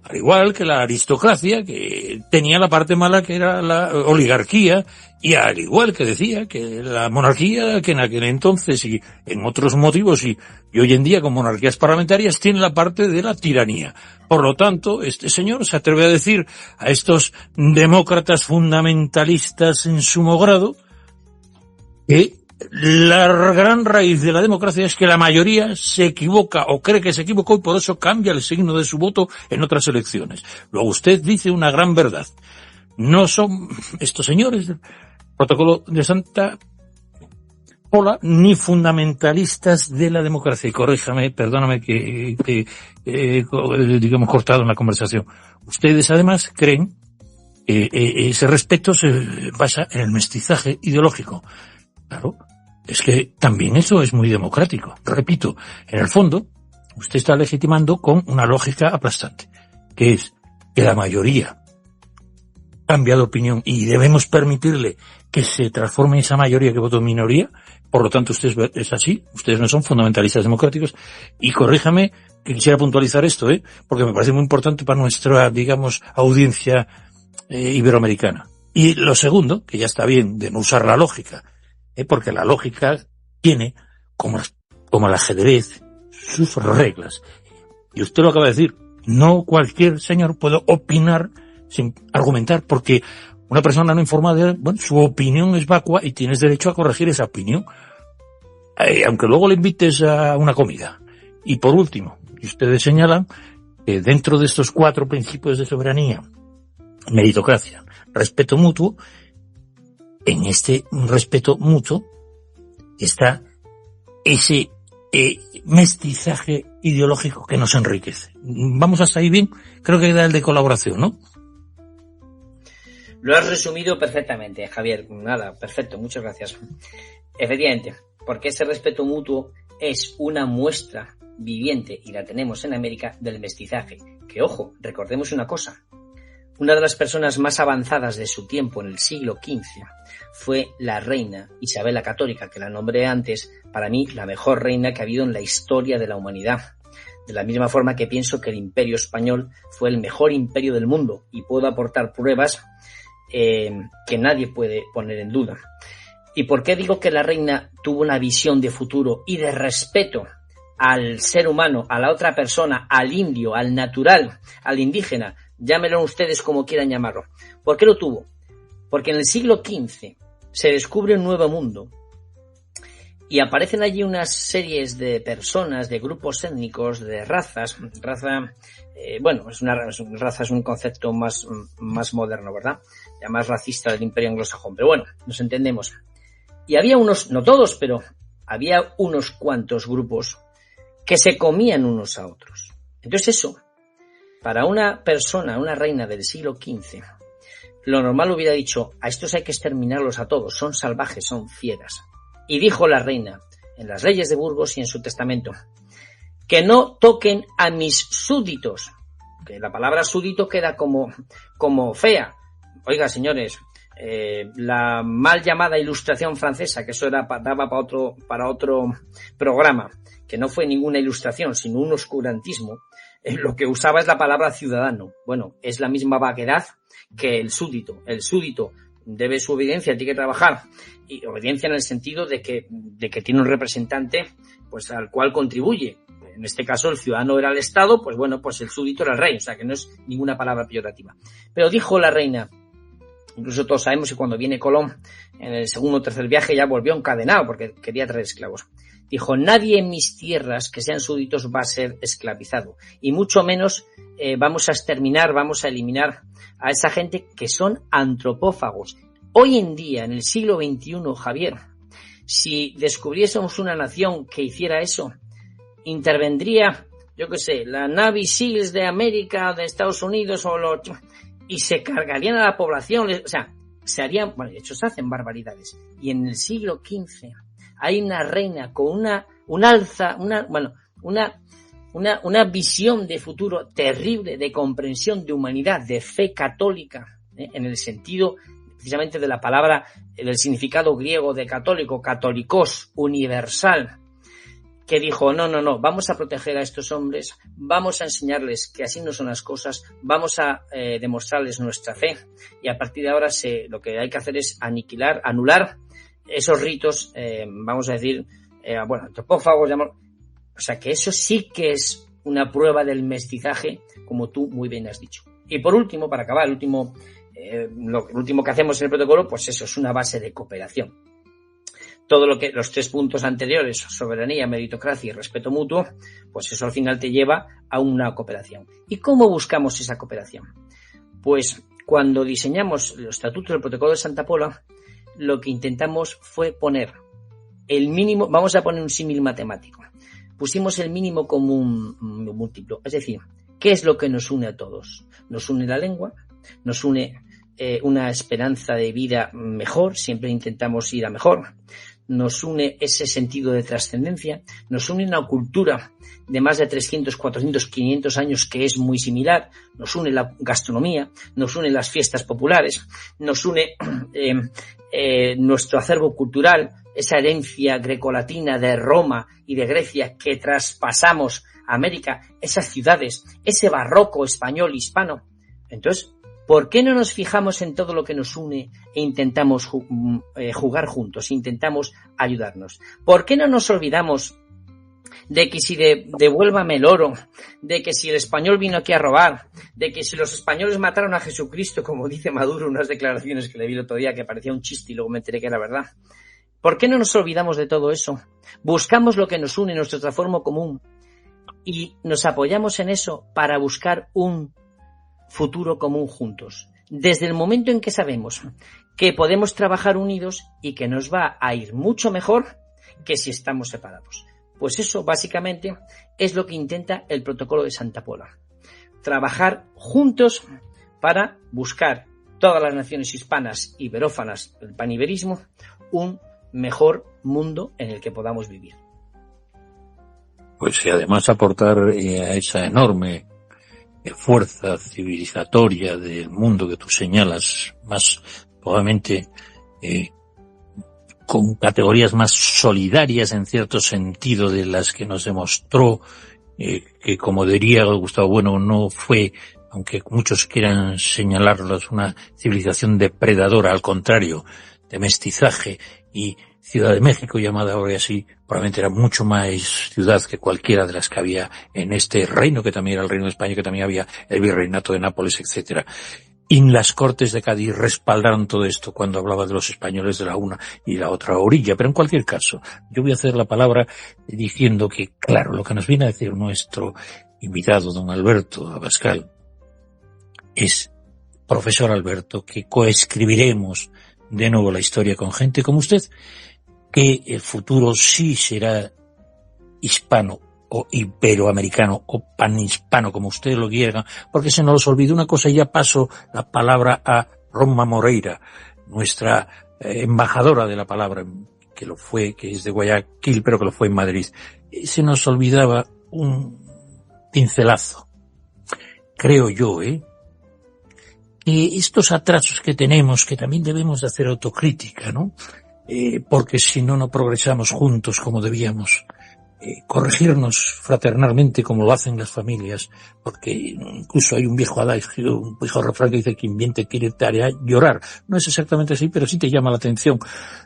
al igual que la aristocracia, que tenía la parte mala, que era la oligarquía, y al igual que decía que la monarquía, que en aquel entonces y en otros motivos y hoy en día con monarquías parlamentarias, tiene la parte de la tiranía. Por lo tanto, este señor se atreve a decir a estos demócratas fundamentalistas en sumo grado que la gran raíz de la democracia es que la mayoría se equivoca o cree que se equivocó y por eso cambia el signo de su voto en otras elecciones. Luego usted dice una gran verdad. No son estos señores del protocolo de Santa Pola ni fundamentalistas de la democracia. Y corríjame, perdóname que digamos cortado en la conversación. Ustedes además creen que ese respeto se basa en el mestizaje ideológico. Claro, es que también eso es muy democrático. Repito, en el fondo, usted está legitimando con una lógica aplastante, que es que la mayoría cambia de opinión y debemos permitirle que se transforme esa mayoría que votó en minoría. Por lo tanto, usted es así, ustedes no son fundamentalistas democráticos. Y corríjame, que quisiera puntualizar esto, porque me parece muy importante para nuestra, digamos, audiencia iberoamericana. Y lo segundo, que ya está bien de no usar la lógica, porque la lógica tiene, como el ajedrez, sus reglas. Y usted lo acaba de decir, no cualquier señor puede opinar sin argumentar, porque una persona no informada, bueno, su opinión es vacua y tienes derecho a corregir esa opinión, aunque luego le invites a una comida. Y por último, ustedes señalan que dentro de estos 4 principios de soberanía, meritocracia, respeto mutuo, en este respeto mutuo está ese mestizaje ideológico que nos enriquece. ¿Vamos hasta ahí bien? Creo que da el de colaboración, ¿no? Lo has resumido perfectamente, Javier. Nada, perfecto, muchas gracias. Efectivamente, porque ese respeto mutuo es una muestra viviente, y la tenemos en América, del mestizaje. Que, ojo, recordemos una cosa. Una de las personas más avanzadas de su tiempo en el siglo XV fue la reina Isabel la Católica, que la nombré antes, para mí la mejor reina que ha habido en la historia de la humanidad. De la misma forma que pienso que el Imperio Español fue el mejor imperio del mundo, y puedo aportar pruebas que nadie puede poner en duda. ¿Y por qué digo que la reina tuvo una visión de futuro y de respeto al ser humano, a la otra persona, al indio, al natural, al indígena? Llámenlo ustedes como quieran llamarlo. ¿Por qué lo tuvo? Porque en el siglo XV se descubre un nuevo mundo y aparecen allí unas series de personas, de grupos étnicos, de razas. Raza es un concepto más moderno, ¿verdad? Ya más racista del Imperio anglosajón. Pero bueno, nos entendemos. Y había unos, no todos, pero había unos cuantos grupos que se comían unos a otros. Entonces eso, para una persona, una reina del siglo XV, lo normal hubiera dicho, a estos hay que exterminarlos a todos, son salvajes, son fieras. Y dijo la reina, en las leyes de Burgos y en su testamento, que no toquen a mis súbditos, que la palabra súbdito queda como fea. Oiga, señores, la mal llamada ilustración francesa, que eso daba para otro programa, que no fue ninguna ilustración, sino un oscurantismo, lo que usaba es la palabra ciudadano. Bueno, es la misma vaguedad que el súbdito. El súbdito debe su obediencia, tiene que trabajar, y obediencia en el sentido de que tiene un representante pues al cual contribuye. En este caso el ciudadano era el Estado, pues bueno, pues el súbdito era el rey, o sea que no es ninguna palabra peyorativa. Pero dijo la reina, incluso todos sabemos que cuando viene Colón en el segundo o tercer viaje ya volvió encadenado porque quería traer esclavos. Dijo, nadie en mis tierras que sean súbditos va a ser esclavizado, y mucho menos vamos a exterminar, vamos a eliminar a esa gente que son antropófagos. Hoy en día, en el siglo XXI, Javier, si descubriésemos una nación que hiciera eso, intervendría, yo qué sé, la Navy SEALs de América, de Estados Unidos, y se cargarían a la población, o sea, se harían, bueno, de hecho se hacen barbaridades. Y en el siglo XV hay una reina con una visión de futuro terrible, de comprensión, de humanidad, de fe católica, en el sentido precisamente de la palabra, del significado griego de católico, católicos, universal, que dijo, no, vamos a proteger a estos hombres, vamos a enseñarles que así no son las cosas, vamos a demostrarles nuestra fe, y a partir de ahora lo que hay que hacer es anular esos ritos, vamos a decir, antropófagos, o sea que eso sí que es una prueba del mestizaje, como tú muy bien has dicho. Y por último, para acabar, lo último que hacemos en el protocolo, pues eso es una base de cooperación. Todo lo que los 3 puntos anteriores, soberanía, meritocracia y respeto mutuo, pues eso al final te lleva a una cooperación. ¿Y cómo buscamos esa cooperación? Pues cuando diseñamos los estatutos del protocolo de Santa Pola, lo que intentamos fue poner el mínimo, vamos a poner un símil matemático. Pusimos el mínimo común múltiplo, es decir, ¿qué es lo que nos une a todos? Nos une la lengua, nos une una esperanza de vida mejor, siempre intentamos ir a mejor, nos une ese sentido de trascendencia, nos une una cultura de más de 300, 400, 500 años que es muy similar, nos une la gastronomía, nos une las fiestas populares, nos une nuestro acervo cultural, esa herencia grecolatina de Roma y de Grecia que traspasamos a América, esas ciudades, ese barroco español hispano. Entonces, ¿por qué no nos fijamos en todo lo que nos une e intentamos jugar juntos, intentamos ayudarnos? ¿Por qué no nos olvidamos de que si devuélvame el oro, de que si el español vino aquí a robar, de que si los españoles mataron a Jesucristo, como dice Maduro, unas declaraciones que le vi el otro día que parecía un chiste y luego me enteré que era verdad? ¿Por qué no nos olvidamos de todo eso? Buscamos lo que nos une, nuestro transformo común, y nos apoyamos en eso para buscar un futuro común juntos. Desde el momento en que sabemos que podemos trabajar unidos y que nos va a ir mucho mejor que si estamos separados. Pues eso básicamente es lo que intenta el protocolo de Santa Pola. Trabajar juntos para buscar todas las naciones hispanas, iberófanas, el paniberismo, un mejor mundo en el que podamos vivir. Pues y además aportar a esa enorme fuerza civilizatoria del mundo que tú señalas, más probablemente con categorías más solidarias en cierto sentido de las que nos demostró que, como diría Gustavo Bueno, no fue, aunque muchos quieran señalarlos, una civilización depredadora, al contrario, de mestizaje, y Ciudad de México, llamada ahora así, probablemente era mucho más ciudad que cualquiera de las que había en este reino, que también era el Reino de España, que también había el Virreinato de Nápoles, etcétera. Y las Cortes de Cádiz respaldaron todo esto cuando hablaba de los españoles de la una y la otra orilla. Pero en cualquier caso, yo voy a hacer la palabra diciendo que, claro, lo que nos viene a decir nuestro invitado, don Alberto Abascal, es, profesor Alberto, que coescribiremos de nuevo la historia con gente como usted, que el futuro sí será hispano o iberoamericano o panhispano, como usted lo quiera, porque se nos olvidó una cosa y ya paso la palabra a Roma Moreira, nuestra embajadora de la palabra, que lo fue, que es de Guayaquil, pero que lo fue en Madrid. Se nos olvidaba un pincelazo, creo yo, que estos atrasos que tenemos, que también debemos de hacer autocrítica, ¿no? Porque si no, no progresamos juntos como debíamos. Corregirnos fraternalmente como lo hacen las familias, porque incluso hay un viejo adagio, un viejo refrán que dice: quien bien te quiere te hará llorar. No es exactamente así, pero sí te llama la atención,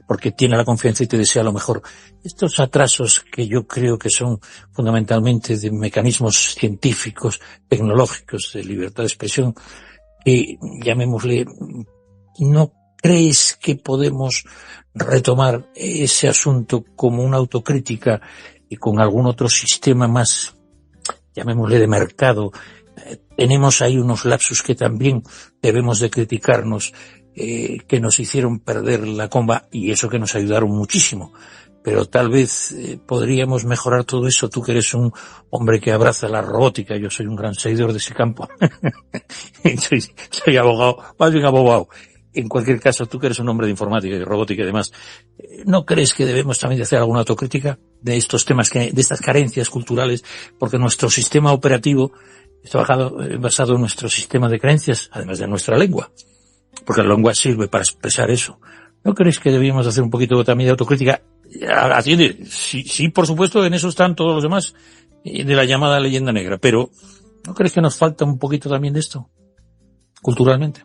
porque tiene la confianza y te desea lo mejor. Estos atrasos, que yo creo que son fundamentalmente de mecanismos científicos, tecnológicos, de libertad de expresión, que llamémosle, ¿no crees que podemos retomar ese asunto como una autocrítica y con algún otro sistema más, llamémosle, de mercado? Tenemos ahí unos lapsus que también debemos de criticarnos, que nos hicieron perder la comba, y eso que nos ayudaron muchísimo. Pero tal vez podríamos mejorar todo eso. Tú que eres un hombre que abraza la robótica, yo soy un gran seguidor de ese campo. soy abogado, más bien abogado. En cualquier caso, tú que eres un hombre de informática y robótica y demás, ¿no crees que debemos también de hacer alguna autocrítica de estos temas, de estas carencias culturales? Porque nuestro sistema operativo está basado en nuestro sistema de creencias, además de nuestra lengua. Porque la lengua sirve para expresar eso. ¿No crees que debíamos hacer un poquito también de autocrítica? Atiende, sí, por supuesto, en eso están todos los demás, de la llamada leyenda negra, pero ¿no crees que nos falta un poquito también de esto, culturalmente?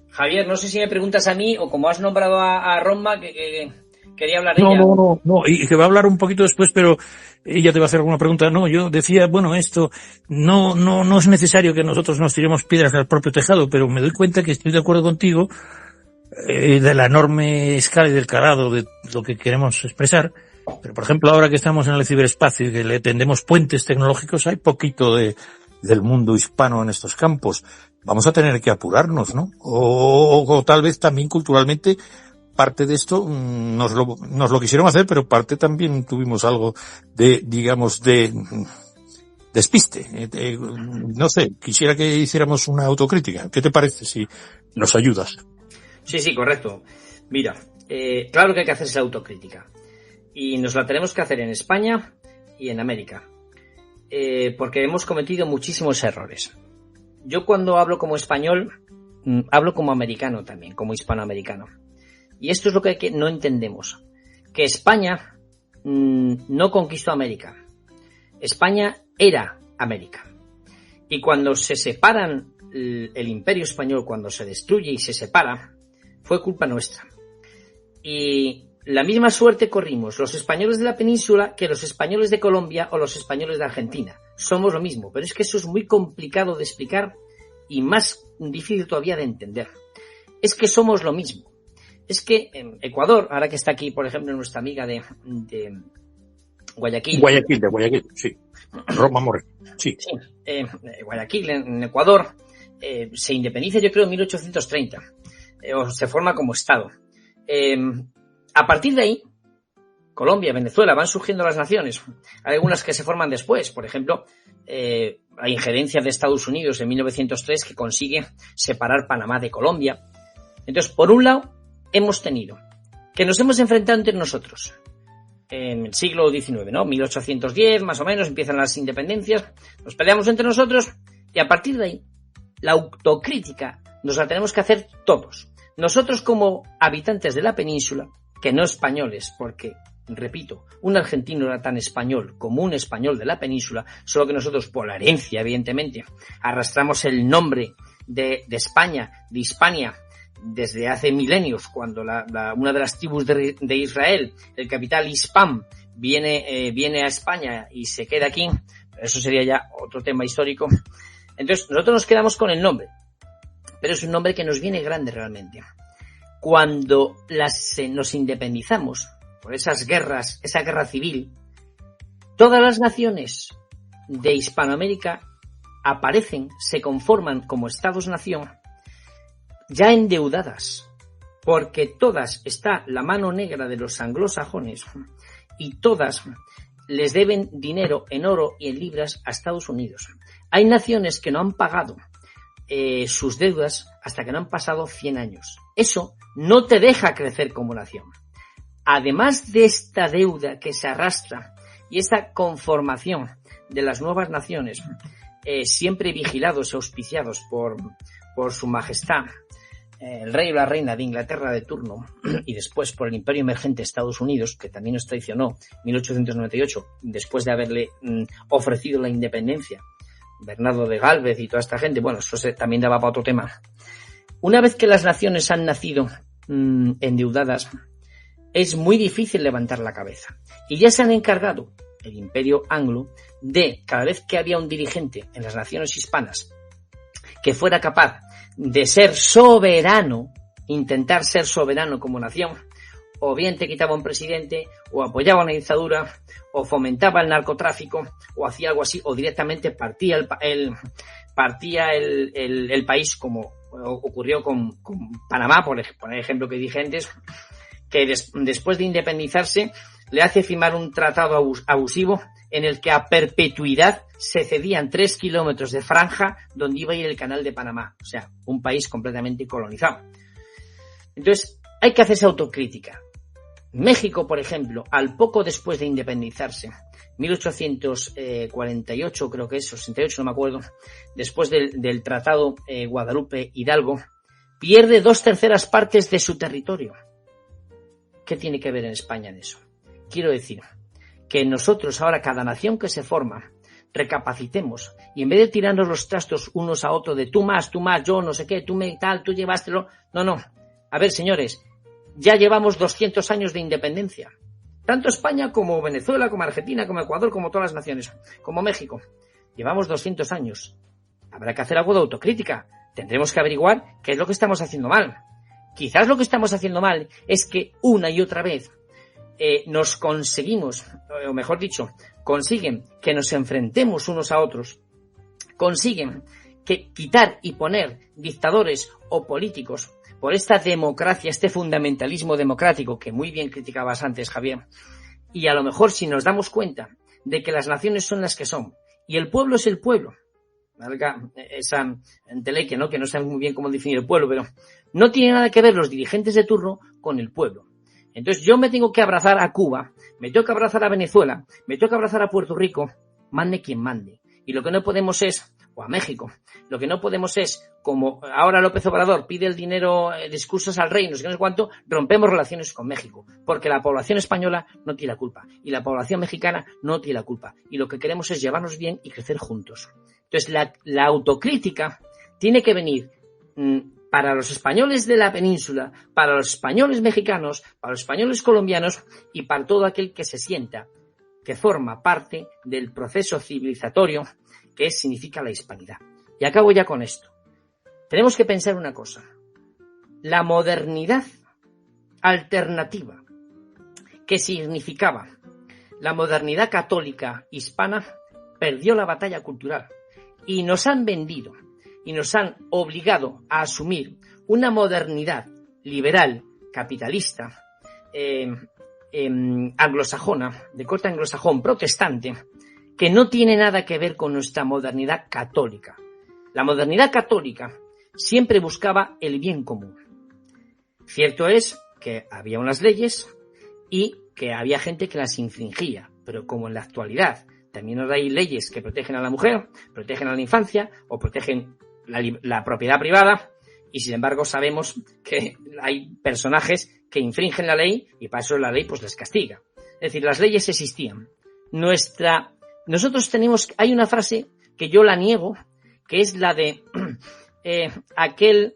Javier, no sé si me preguntas a mí o como has nombrado a Roma, que quería hablar ella. No, y que va a hablar un poquito después, pero ella te va a hacer alguna pregunta. No, yo decía, bueno, esto no es necesario que nosotros nos tiremos piedras al propio tejado, pero me doy cuenta que estoy de acuerdo contigo de la enorme escala y del calado de lo que queremos expresar. Pero, por ejemplo, ahora que estamos en el ciberespacio y que le tendemos puentes tecnológicos, hay poquito del mundo hispano en estos campos. Vamos a tener que apurarnos, ¿no? O tal vez también culturalmente parte de esto nos lo quisieron hacer, pero parte también tuvimos algo de despiste. No sé, quisiera que hiciéramos una autocrítica. ¿Qué te parece si nos ayudas? Sí, correcto. Mira, claro que hay que hacerse la autocrítica. Y nos la tenemos que hacer en España y en América. Porque hemos cometido muchísimos errores. Yo cuando hablo como español, hablo como americano también, como hispanoamericano. Y esto es lo que no entendemos. Que España no conquistó América. España era América. Y cuando se separan el Imperio Español, cuando se destruye y se separa, fue culpa nuestra. Y la misma suerte corrimos los españoles de la península que los españoles de Colombia o los españoles de Argentina. Somos lo mismo, pero es que eso es muy complicado de explicar y más difícil todavía de entender. Es que somos lo mismo. Es que en Ecuador, ahora que está aquí, por ejemplo, nuestra amiga de Guayaquil. De Guayaquil, sí. Roma More, sí. Guayaquil, en Ecuador, se independiza, yo creo, en 1830. O se forma como Estado. A partir de ahí, Colombia, Venezuela, van surgiendo las naciones. Hay algunas que se forman después. Por ejemplo, la injerencia de Estados Unidos en 1903 que consigue separar Panamá de Colombia. Entonces, por un lado, hemos tenido que nos hemos enfrentado entre nosotros en el siglo XIX, ¿no? 1810, más o menos, empiezan las independencias, nos peleamos entre nosotros y a partir de ahí, la autocrítica nos la tenemos que hacer todos. Nosotros como habitantes de la península, que no españoles, porque, repito, un argentino era tan español como un español de la península, solo que nosotros, por la herencia, evidentemente, arrastramos el nombre de España, de Hispania, desde hace milenios, cuando una de las tribus de Israel, el capital Hispam, viene a España y se queda aquí. Eso sería ya otro tema histórico. Entonces, nosotros nos quedamos con el nombre, pero es un nombre que nos viene grande realmente. Cuando nos independizamos por esas guerras, esa guerra civil, todas las naciones de Hispanoamérica aparecen, se conforman como estados-nación, ya endeudadas, porque todas está la mano negra de los anglosajones y todas les deben dinero en oro y en libras a Estados Unidos. Hay naciones que no han pagado sus deudas hasta que no han pasado 100 años. Eso no te deja crecer como nación. Además de esta deuda que se arrastra y esta conformación de las nuevas naciones, siempre vigilados y auspiciados por su majestad, el rey o la reina de Inglaterra de turno, y después por el imperio emergente de Estados Unidos, que también nos traicionó en 1898, después de haberle ofrecido la independencia, Bernardo de Gálvez y toda esta gente. Bueno, eso también daba para otro tema. Una vez que las naciones han nacido endeudadas, es muy difícil levantar la cabeza. Y ya se han encargado, el imperio anglo, de cada vez que había un dirigente en las naciones hispanas que fuera capaz de ser soberano, intentar ser soberano como nación, o bien te quitaba un presidente, o apoyaba una dictadura, o fomentaba el narcotráfico, o hacía algo así, o directamente partía el país, como ocurrió con Panamá, por ejemplo, que dije antes, que después de independizarse le hace firmar un tratado abusivo en el que a perpetuidad se cedían 3 kilómetros de franja donde iba a ir el canal de Panamá. O sea, un país completamente colonizado. Entonces, hay que hacerse autocrítica. México, por ejemplo, al poco después de independizarse, 1848 creo que es, 68, no me acuerdo, después del tratado Guadalupe Hidalgo, pierde 2/3 partes de su territorio. ¿Qué tiene que ver en España en eso? Quiero decir que nosotros ahora, cada nación que se forma, recapacitemos y en vez de tirarnos los trastos unos a otros de tú más, yo no sé qué, tú me tal, tú llevástelo. No. A ver, señores, ya llevamos 200 años de independencia. Tanto España como Venezuela, como Argentina, como Ecuador, como todas las naciones, como México. Llevamos 200 años. Habrá que hacer algo de autocrítica. Tendremos que averiguar qué es lo que estamos haciendo mal. Quizás lo que estamos haciendo mal es que una y otra vez nos conseguimos, o mejor dicho, consiguen que nos enfrentemos unos a otros, consiguen que quitar y poner dictadores o políticos por esta democracia, este fundamentalismo democrático que muy bien criticabas antes, Javier. Y a lo mejor si nos damos cuenta de que las naciones son las que son y el pueblo es el pueblo, valga esa entelequia, ¿no? Que no saben muy bien cómo definir el pueblo, pero no tiene nada que ver los dirigentes de turno con el pueblo. Entonces yo me tengo que abrazar a Cuba, me tengo que abrazar a Venezuela, me tengo que abrazar a Puerto Rico, mande quien mande. Y lo que no podemos es, o a México, lo que no podemos es, como ahora López Obrador pide el dinero, discursos al rey, no sé qué, no sé cuánto, rompemos relaciones con México, porque la población española no tiene la culpa, y la población mexicana no tiene la culpa, y lo que queremos es llevarnos bien y crecer juntos. Entonces la autocrítica tiene que venir para los españoles de la península, para los españoles mexicanos, para los españoles colombianos y para todo aquel que se sienta que forma parte del proceso civilizatorio que significa la hispanidad. Y acabo ya con esto. Tenemos que pensar una cosa. La modernidad alternativa que significaba la modernidad católica hispana perdió la batalla cultural y nos han vendido y nos han obligado a asumir una modernidad liberal, capitalista, anglosajona, de corte anglosajón protestante, que no tiene nada que ver con nuestra modernidad católica. La modernidad católica siempre buscaba el bien común. Cierto es que había unas leyes y que había gente que las infringía, pero como en la actualidad también hay leyes que protegen a la mujer, protegen a la infancia o protegen la propiedad privada, y sin embargo sabemos que hay personajes que infringen la ley y para eso la ley pues les castiga. Es decir, las leyes existían. Nosotros hay una frase que yo la niego, que es la de aquella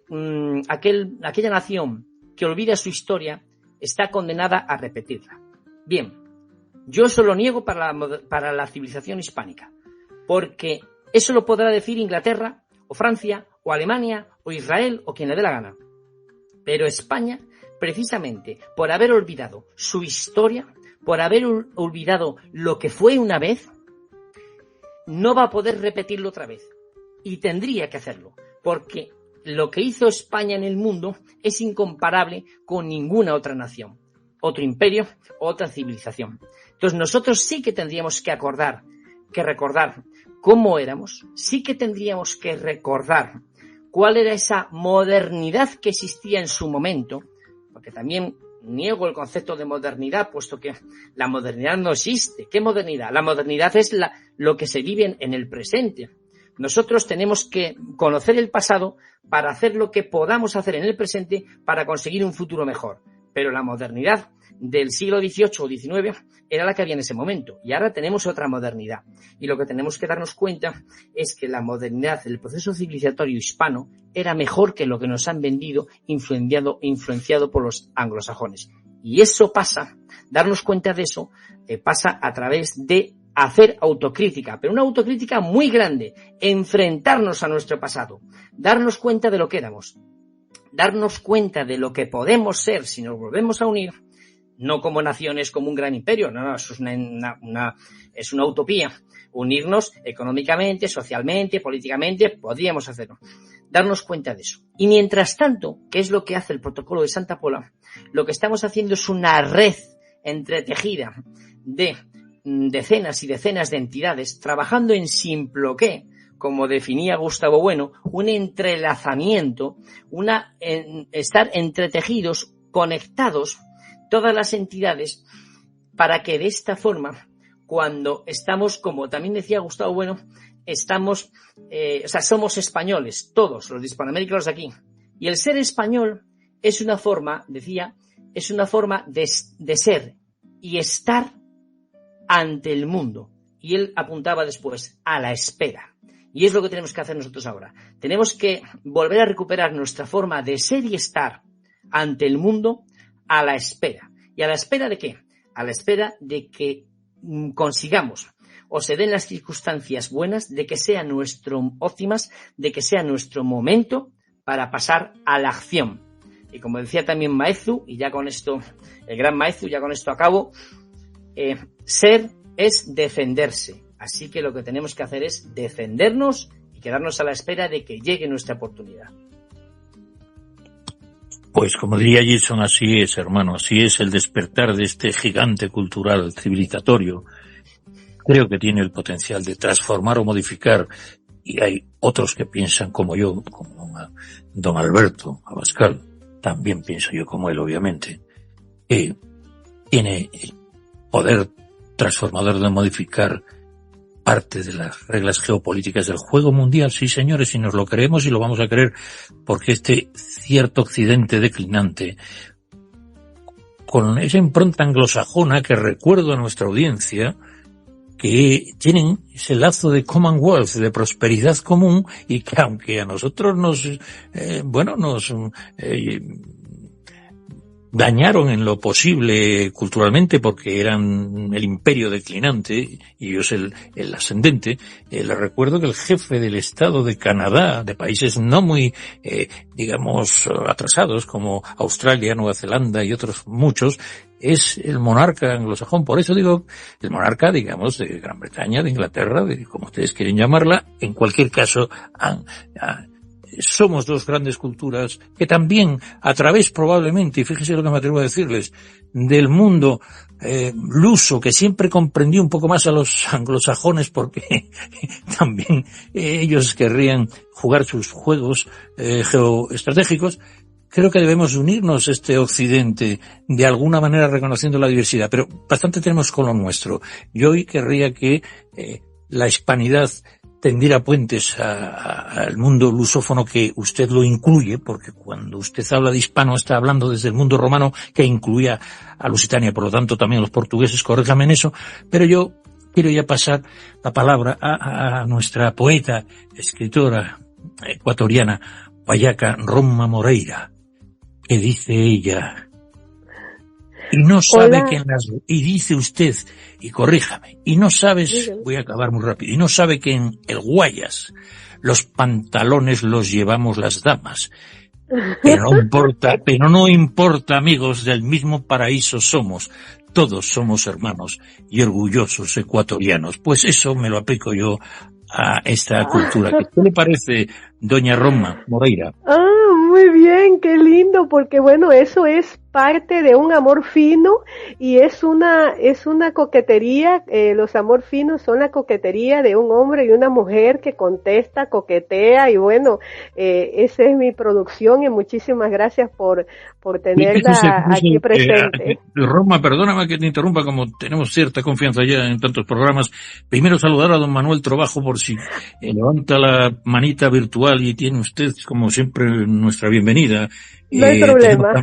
nación que olvida su historia está condenada a repetirla. Bien, yo eso lo niego para la civilización hispánica, porque eso lo podrá decir Inglaterra o Francia o Alemania o Israel o quien le dé la gana. Pero España, precisamente por haber olvidado su historia, por haber olvidado lo que fue una vez, no va a poder repetirlo otra vez. Y tendría que hacerlo, porque lo que hizo España en el mundo es incomparable con ninguna otra nación, otro imperio, otra civilización. Entonces nosotros sí que tendríamos que recordar cómo éramos, sí que tendríamos que recordar cuál era esa modernidad que existía en su momento, porque también niego el concepto de modernidad, puesto que la modernidad no existe. ¿Qué modernidad? La modernidad es lo que se vive en el presente. Nosotros tenemos que conocer el pasado para hacer lo que podamos hacer en el presente para conseguir un futuro mejor. Pero la modernidad del siglo XVIII o XIX era la que había en ese momento y ahora tenemos otra modernidad. Y lo que tenemos que darnos cuenta es que la modernidad del proceso civilizatorio hispano era mejor que lo que nos han vendido, influenciado por los anglosajones. Y eso darnos cuenta de eso, pasa a través de hacer autocrítica, pero una autocrítica muy grande, enfrentarnos a nuestro pasado, darnos cuenta de lo que éramos, darnos cuenta de lo que podemos ser si nos volvemos a unir, no como naciones, como un gran imperio, no, eso es una utopía. Unirnos económicamente, socialmente, políticamente, podríamos hacerlo. Darnos cuenta de eso. Y mientras tanto, ¿qué es lo que hace el protocolo de Santa Pola? Lo que estamos haciendo es una red entretejida de decenas y decenas de entidades trabajando en simploqué, como definía Gustavo Bueno, un entrelazamiento, estar entretejidos, conectados, todas las entidades, para que de esta forma, cuando estamos, como también decía Gustavo Bueno, somos españoles, todos, los de Hispanoamérica, los de aquí. Y el ser español es una forma, decía, es una forma de ser y estar ante el mundo. Y él apuntaba después a la espera. Y es lo que tenemos que hacer nosotros ahora. Tenemos que volver a recuperar nuestra forma de ser y estar ante el mundo a la espera. ¿Y a la espera de qué? A la espera de que consigamos o se den las circunstancias buenas, de que sean óptimas, de que sea nuestro momento para pasar a la acción. Y como decía también Maezu, y ya con esto, el gran Maezu, ya con esto acabo, ser es defenderse. Así que lo que tenemos que hacer es defendernos y quedarnos a la espera de que llegue nuestra oportunidad. Pues como diría Gilson, así es, hermano, así es el despertar de este gigante cultural civilizatorio. Creo que tiene el potencial de transformar o modificar, y hay otros que piensan como yo, como don Alberto Abascal, también pienso yo como él, obviamente, tiene el poder transformador de modificar parte de las reglas geopolíticas del juego mundial. Sí, señores, si nos lo creemos y lo vamos a creer, porque este cierto occidente declinante, con esa impronta anglosajona que recuerdo a nuestra audiencia, que tienen ese lazo de Commonwealth, de prosperidad común, y que aunque a nosotros nos dañaron en lo posible culturalmente porque eran el imperio declinante y ellos el ascendente, les recuerdo que el jefe del Estado de Canadá, de países no muy, atrasados como Australia, Nueva Zelanda y otros muchos, es el monarca anglosajón. Por eso digo, el monarca, digamos, de Gran Bretaña, de Inglaterra, de como ustedes quieren llamarla, en cualquier caso, somos dos grandes culturas que también, a través probablemente, y fíjese lo que me atrevo a decirles, del mundo luso, que siempre comprendió un poco más a los anglosajones porque también ellos querrían jugar sus juegos geoestratégicos, creo que debemos unirnos este occidente de alguna manera reconociendo la diversidad, pero bastante tenemos con lo nuestro. Yo hoy querría que la hispanidad tendiera puentes al mundo lusófono, que usted lo incluye, porque cuando usted habla de hispano está hablando desde el mundo romano, que incluía a Lusitania, por lo tanto también los portugueses, corríjame en eso, pero yo quiero ya pasar la palabra a nuestra poeta, escritora ecuatoriana, Guayaca Roma Moreira, que dice ella... Y no sabe que y dice usted, y corríjame, y no sabes, voy a acabar muy rápido, y no sabe que en el Guayas los pantalones los llevamos las damas. Pero no importa, amigos, del mismo paraíso somos. Todos somos hermanos y orgullosos ecuatorianos. Pues eso me lo aplico yo a esta cultura. ¿Qué le parece, doña Roma Moreira? Muy bien, qué lindo, porque bueno, eso es parte de un amor fino y es una coquetería. Los amor finos son la coquetería de un hombre y una mujer que contesta, coquetea, y bueno, esa es mi producción, y muchísimas gracias por tenerla aquí presente. Roma, perdóname que te interrumpa, como tenemos cierta confianza ya en tantos programas. Primero saludar a don Manuel Trovajo, por si levanta la manita virtual, y tiene usted, como siempre, nuestra bienvenida. No hay problema.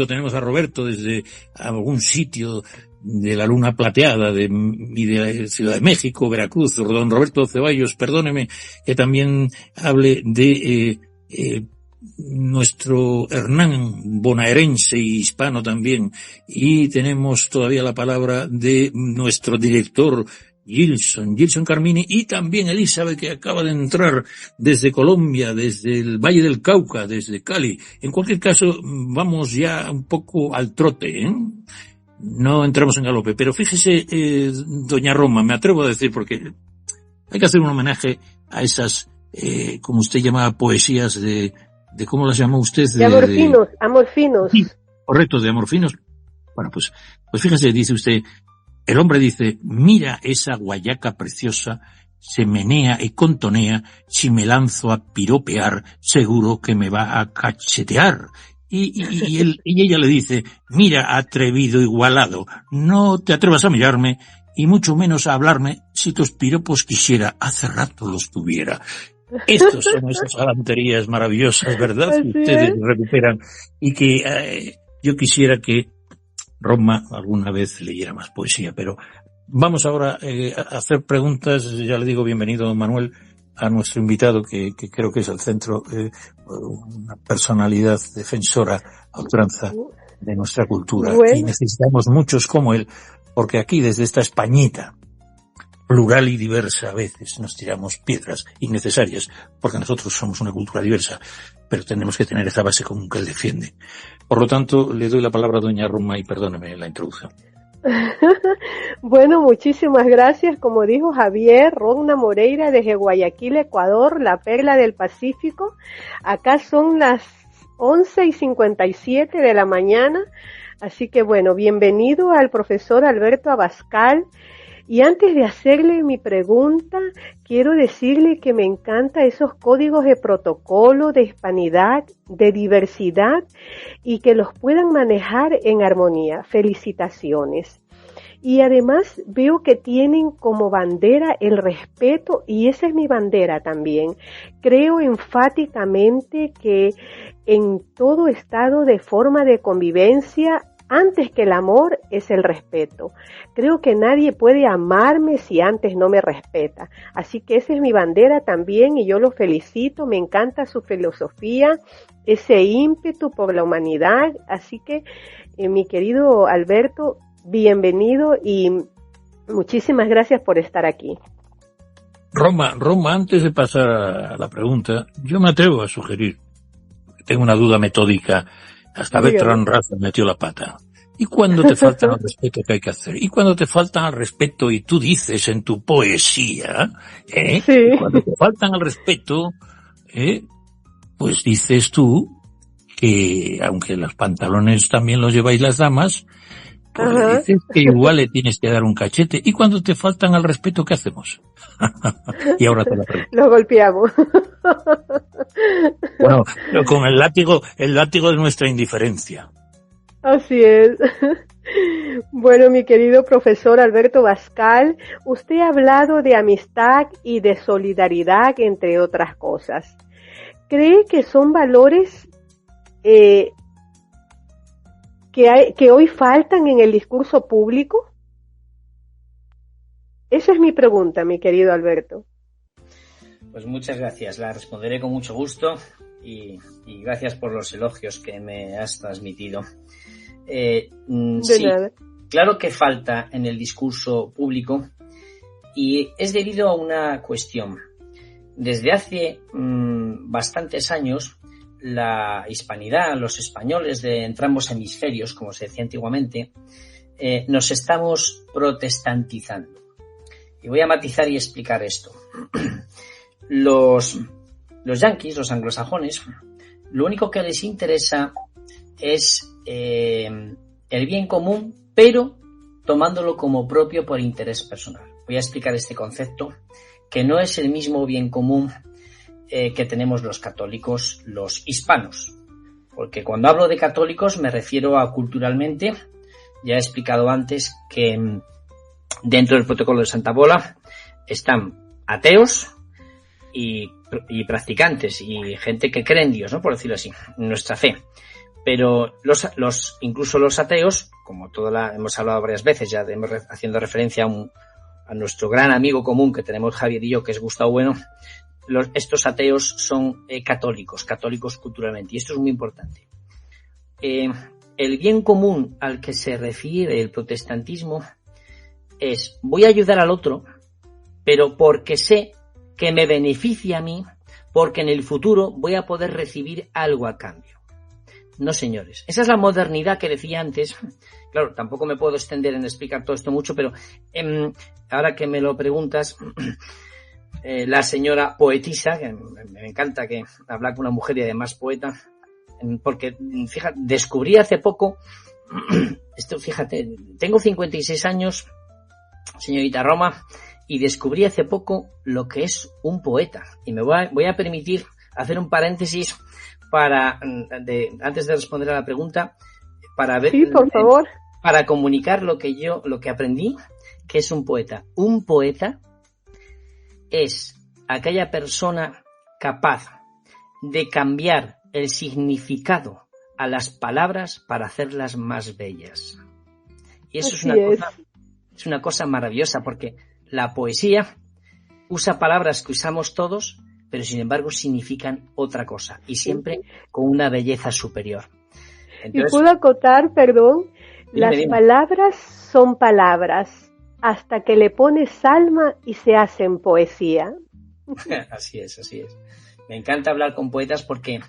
Tenemos a Roberto desde algún sitio de la Luna Plateada y de Ciudad de México, Veracruz. Don Roberto Ceballos, perdóneme que también hable de nuestro Hernán bonaerense y hispano también. Y tenemos todavía la palabra de nuestro director Gilson Carmini, y también Elizabeth, que acaba de entrar desde Colombia, desde el Valle del Cauca, desde Cali. En cualquier caso, vamos ya un poco al trote, ¿eh? No entramos en galope, pero fíjese, doña Roma, me atrevo a decir, porque hay que hacer un homenaje a esas, como usted llama, poesías de ¿cómo las llamó usted? De amor finos. Sí, correcto, de amor finos. Bueno, pues fíjese, dice usted, el hombre dice, mira esa guayaca preciosa, se menea y contonea, si me lanzo a piropear, seguro que me va a cachetear. Y ella le dice, mira, atrevido igualado, no te atrevas a mirarme, y mucho menos a hablarme, si tus piropos quisiera, hace rato los tuviera. Estos son esas galanterías maravillosas, ¿verdad? Que ustedes recuperan, y que yo quisiera que Roma alguna vez leyera más poesía, pero vamos ahora a hacer preguntas. Ya le digo bienvenido, don Manuel, a nuestro invitado, que creo que es el centro, una personalidad defensora a ultranza de nuestra cultura. Bueno. Y necesitamos muchos como él, porque aquí, desde esta Españita plural y diversa, a veces nos tiramos piedras innecesarias, porque nosotros somos una cultura diversa, pero tenemos que tener esa base común que él defiende. Por lo tanto, le doy la palabra a doña Roma, y perdóneme la introducción. Bueno, muchísimas gracias. Como dijo Javier, Roma Moreira, desde Guayaquil, Ecuador, la perla del Pacífico. Acá son las 11:57 de la mañana, así que bueno, bienvenido al profesor Alberto Abascal. Y antes de hacerle mi pregunta, quiero decirle que me encantan esos códigos de protocolo, de hispanidad, de diversidad, y que los puedan manejar en armonía. Felicitaciones. Y además veo que tienen como bandera el respeto, y esa es mi bandera también. Creo enfáticamente que en todo estado de forma de convivencia, antes que el amor es el respeto. Creo que nadie puede amarme si antes no me respeta. Así que esa es mi bandera también, y yo lo felicito. Me encanta su filosofía, ese ímpetu por la humanidad. Así que, mi querido Alberto, bienvenido y muchísimas gracias por estar aquí. Roma, antes de pasar a la pregunta, yo me atrevo a sugerir, tengo una duda metódica. Hasta Bertrand Russell metió la pata. ¿Y cuando te faltan al respeto, qué hay que hacer? ¿Y cuando te faltan al respeto y tú dices en tu poesía, Sí. cuando te faltan al respeto, pues dices tú que, aunque los pantalones también los lleváis las damas, pues le dices que igual le tienes que dar un cachete. ¿Y cuando te faltan al respeto, qué hacemos? Y ahora te la pregunto. Lo golpeamos. Bueno, con el látigo de nuestra indiferencia. Así es. Bueno, mi querido profesor Alberto Abascal, usted ha hablado de amistad y de solidaridad, entre otras cosas. ¿Cree que son valores que hoy faltan en el discurso público? Esa es mi pregunta, mi querido Alberto. Pues muchas gracias, la responderé con mucho gusto y gracias por los elogios que me has transmitido. Sí, nada. Claro que falta en el discurso público y es debido a una cuestión. Desde hace bastantes años, la hispanidad, los españoles de entrambos hemisferios, como se decía antiguamente, nos estamos protestantizando. Y voy a matizar y explicar esto. Los yanquis, los anglosajones, lo único que les interesa es el bien común, pero tomándolo como propio por interés personal. Voy a explicar este concepto, que no es el mismo bien común que tenemos los católicos, los hispanos. Porque cuando hablo de católicos me refiero a culturalmente. Ya he explicado antes que dentro del protocolo de Santa Bola están ateos y practicantes y gente que cree en Dios, ¿no? Por decirlo así, en nuestra fe. Pero incluso los ateos, como hemos hablado varias veces, ya haciendo referencia a nuestro gran amigo común que tenemos Javier y yo, que es Gustavo Bueno, estos ateos son católicos culturalmente, y esto es muy importante. El bien común al que se refiere el protestantismo es: voy a ayudar al otro, pero porque sé que me beneficia a mí, porque en el futuro voy a poder recibir algo a cambio. No, señores. Esa es la modernidad que decía antes. Claro, tampoco me puedo extender en explicar todo esto mucho, pero ahora que me lo preguntas, la señora poetisa, que me encanta que habla con una mujer y además poeta, porque, fíjate, descubrí hace poco, fíjate, tengo 56 años, señorita Roma, y descubrí hace poco lo que es un poeta. Y me voy a permitir hacer un paréntesis antes de responder a la pregunta, para ver, sí, por favor, para comunicar lo que aprendí, que es un poeta. Un poeta es aquella persona capaz de cambiar el significado a las palabras para hacerlas más bellas. Y eso es una cosa maravillosa, porque la poesía usa palabras que usamos todos, pero sin embargo significan otra cosa, y siempre con una belleza superior. Entonces, y puedo acotar, perdón, dime. Palabras son palabras, hasta que le pones alma y se hacen poesía. Así es. Me encanta hablar con poetas porque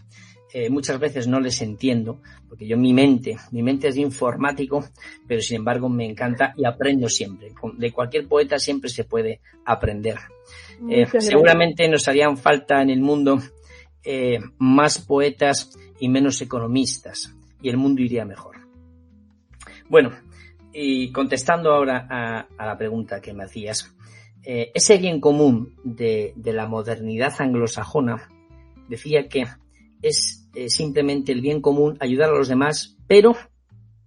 muchas veces no les entiendo, porque mi mente es de informático, pero sin embargo me encanta y aprendo siempre. De cualquier poeta siempre se puede aprender. Seguramente nos harían falta en el mundo más poetas y menos economistas, y el mundo iría mejor. Bueno, y contestando ahora a la pregunta que me hacías, ese bien común de la modernidad anglosajona decía que es simplemente el bien común ayudar a los demás, pero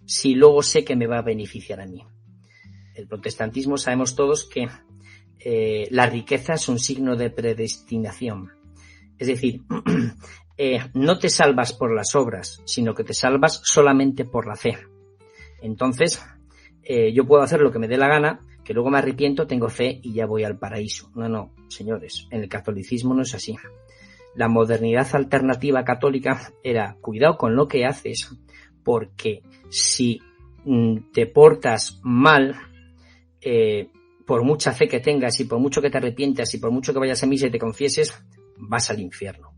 si luego sé que me va a beneficiar a mí. El protestantismo, sabemos todos que la riqueza es un signo de predestinación. Es decir, no te salvas por las obras, sino que te salvas solamente por la fe. Entonces, yo puedo hacer lo que me dé la gana, que luego me arrepiento, tengo fe y ya voy al paraíso. No, señores, en el catolicismo no es así. La modernidad alternativa católica era: cuidado con lo que haces, porque si te portas mal, por mucha fe que tengas y por mucho que te arrepientas y por mucho que vayas a misa y te confieses, vas al infierno.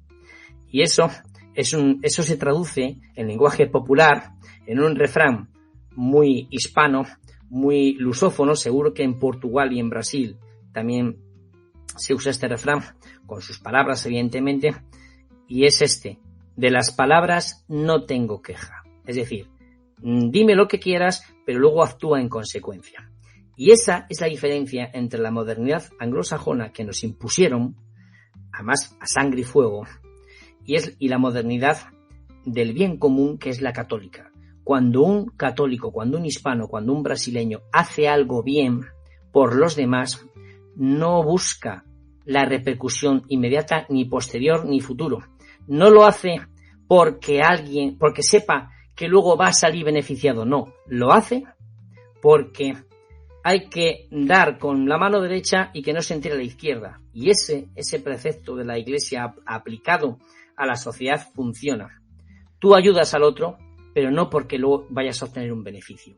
Y eso se traduce en lenguaje popular, en un refrán muy hispano, muy lusófono. Seguro que en Portugal y en Brasil también se usa este refrán, con sus palabras evidentemente, y es este: de las palabras no tengo queja. Es decir, dime lo que quieras, pero luego actúa en consecuencia. Y esa es la diferencia entre la modernidad anglosajona que nos impusieron, además a sangre y fuego, y la modernidad del bien común, que es la católica. Cuando un católico, cuando un hispano, cuando un brasileño hace algo bien por los demás, no busca la repercusión inmediata, ni posterior, ni futuro. No lo hace porque sepa que luego va a salir beneficiado. No, lo hace porque hay que dar con la mano derecha y que no se entere la izquierda. Y ese precepto de la Iglesia aplicado a la sociedad funciona. Tú ayudas al otro, pero no porque luego vayas a obtener un beneficio.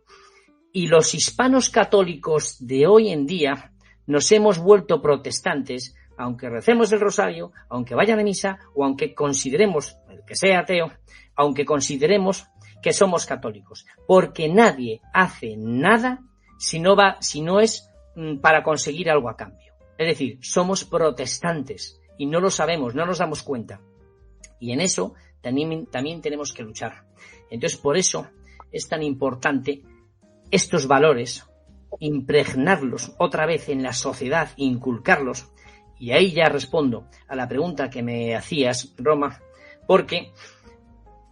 Y los hispanos católicos de hoy en día nos hemos vuelto protestantes, aunque recemos el rosario, aunque vayan a misa, o aunque consideremos, el que sea ateo, aunque consideremos que somos católicos. Porque nadie hace nada si no es para conseguir algo a cambio. Es decir, somos protestantes y no lo sabemos, no nos damos cuenta. Y en eso también tenemos que luchar. Entonces, por eso es tan importante estos valores, impregnarlos otra vez en la sociedad, inculcarlos. Y ahí ya respondo a la pregunta que me hacías, Roma, porque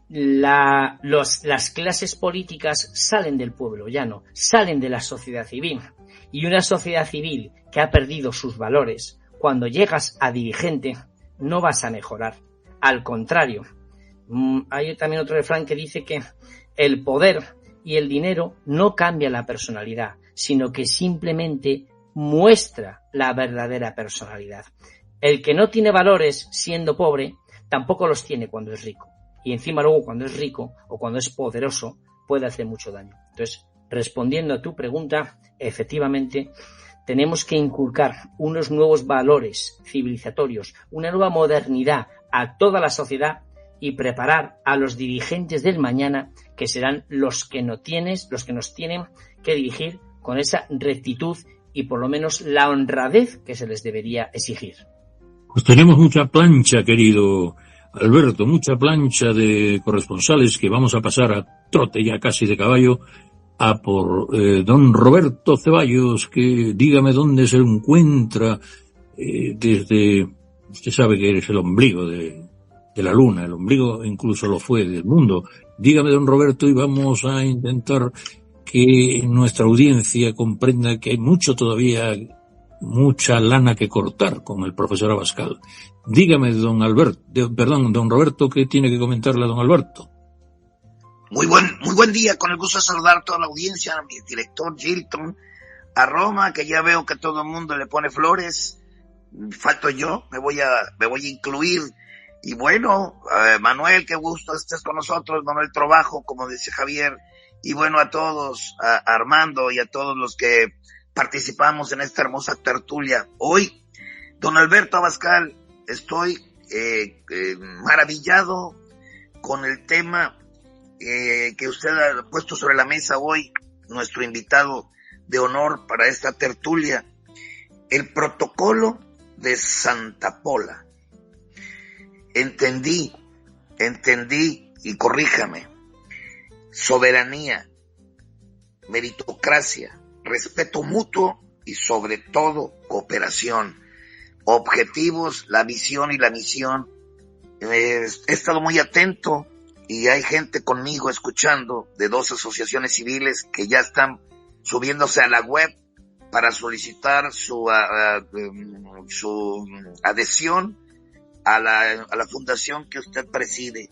las clases políticas salen del pueblo llano, salen de la sociedad civil. Y una sociedad civil que ha perdido sus valores, cuando llegas a dirigente, no vas a mejorar. Al contrario, hay también otro refrán que dice que el poder y el dinero no cambia la personalidad, sino que simplemente muestra la verdadera personalidad. El que no tiene valores siendo pobre, tampoco los tiene cuando es rico. Y encima luego cuando es rico o cuando es poderoso puede hacer mucho daño. Entonces, respondiendo a tu pregunta, efectivamente tenemos que inculcar unos nuevos valores civilizatorios, una nueva modernidad a toda la sociedad y preparar a los dirigentes del mañana, que serán los que nos tienen que dirigir con esa rectitud y por lo menos la honradez que se les debería exigir. Pues tenemos mucha plancha, querido Alberto, mucha plancha de corresponsales que vamos a pasar a trote ya casi de caballo a por don Roberto Ceballos, que dígame dónde se encuentra desde, usted sabe que eres el ombligo de la luna, el ombligo incluso lo fue del mundo. Dígame, don Roberto, y vamos a intentar que nuestra audiencia comprenda que hay mucha lana que cortar con el profesor Abascal. Dígame, don Roberto, ¿qué tiene que comentarle a don Alberto? Muy buen día, con el gusto de saludar a toda la audiencia, a mi director Gilton, a Roma, que ya veo que todo el mundo le pone flores. Falto yo, me voy a incluir. Y bueno, Manuel, qué gusto estés con nosotros, Manuel Trabajo, como dice Javier, y bueno, a todos, a Armando y a todos los que participamos en esta hermosa tertulia. Hoy, don Alberto Abascal, estoy maravillado con el tema que usted ha puesto sobre la mesa hoy, nuestro invitado de honor para esta tertulia, el protocolo de Santa Pola. Entendí, y corríjame, soberanía, meritocracia, respeto mutuo y sobre todo cooperación, objetivos, la visión y la misión. He estado muy atento y hay gente conmigo escuchando de 2 asociaciones civiles que ya están subiéndose a la web para solicitar su adhesión a la fundación que usted preside.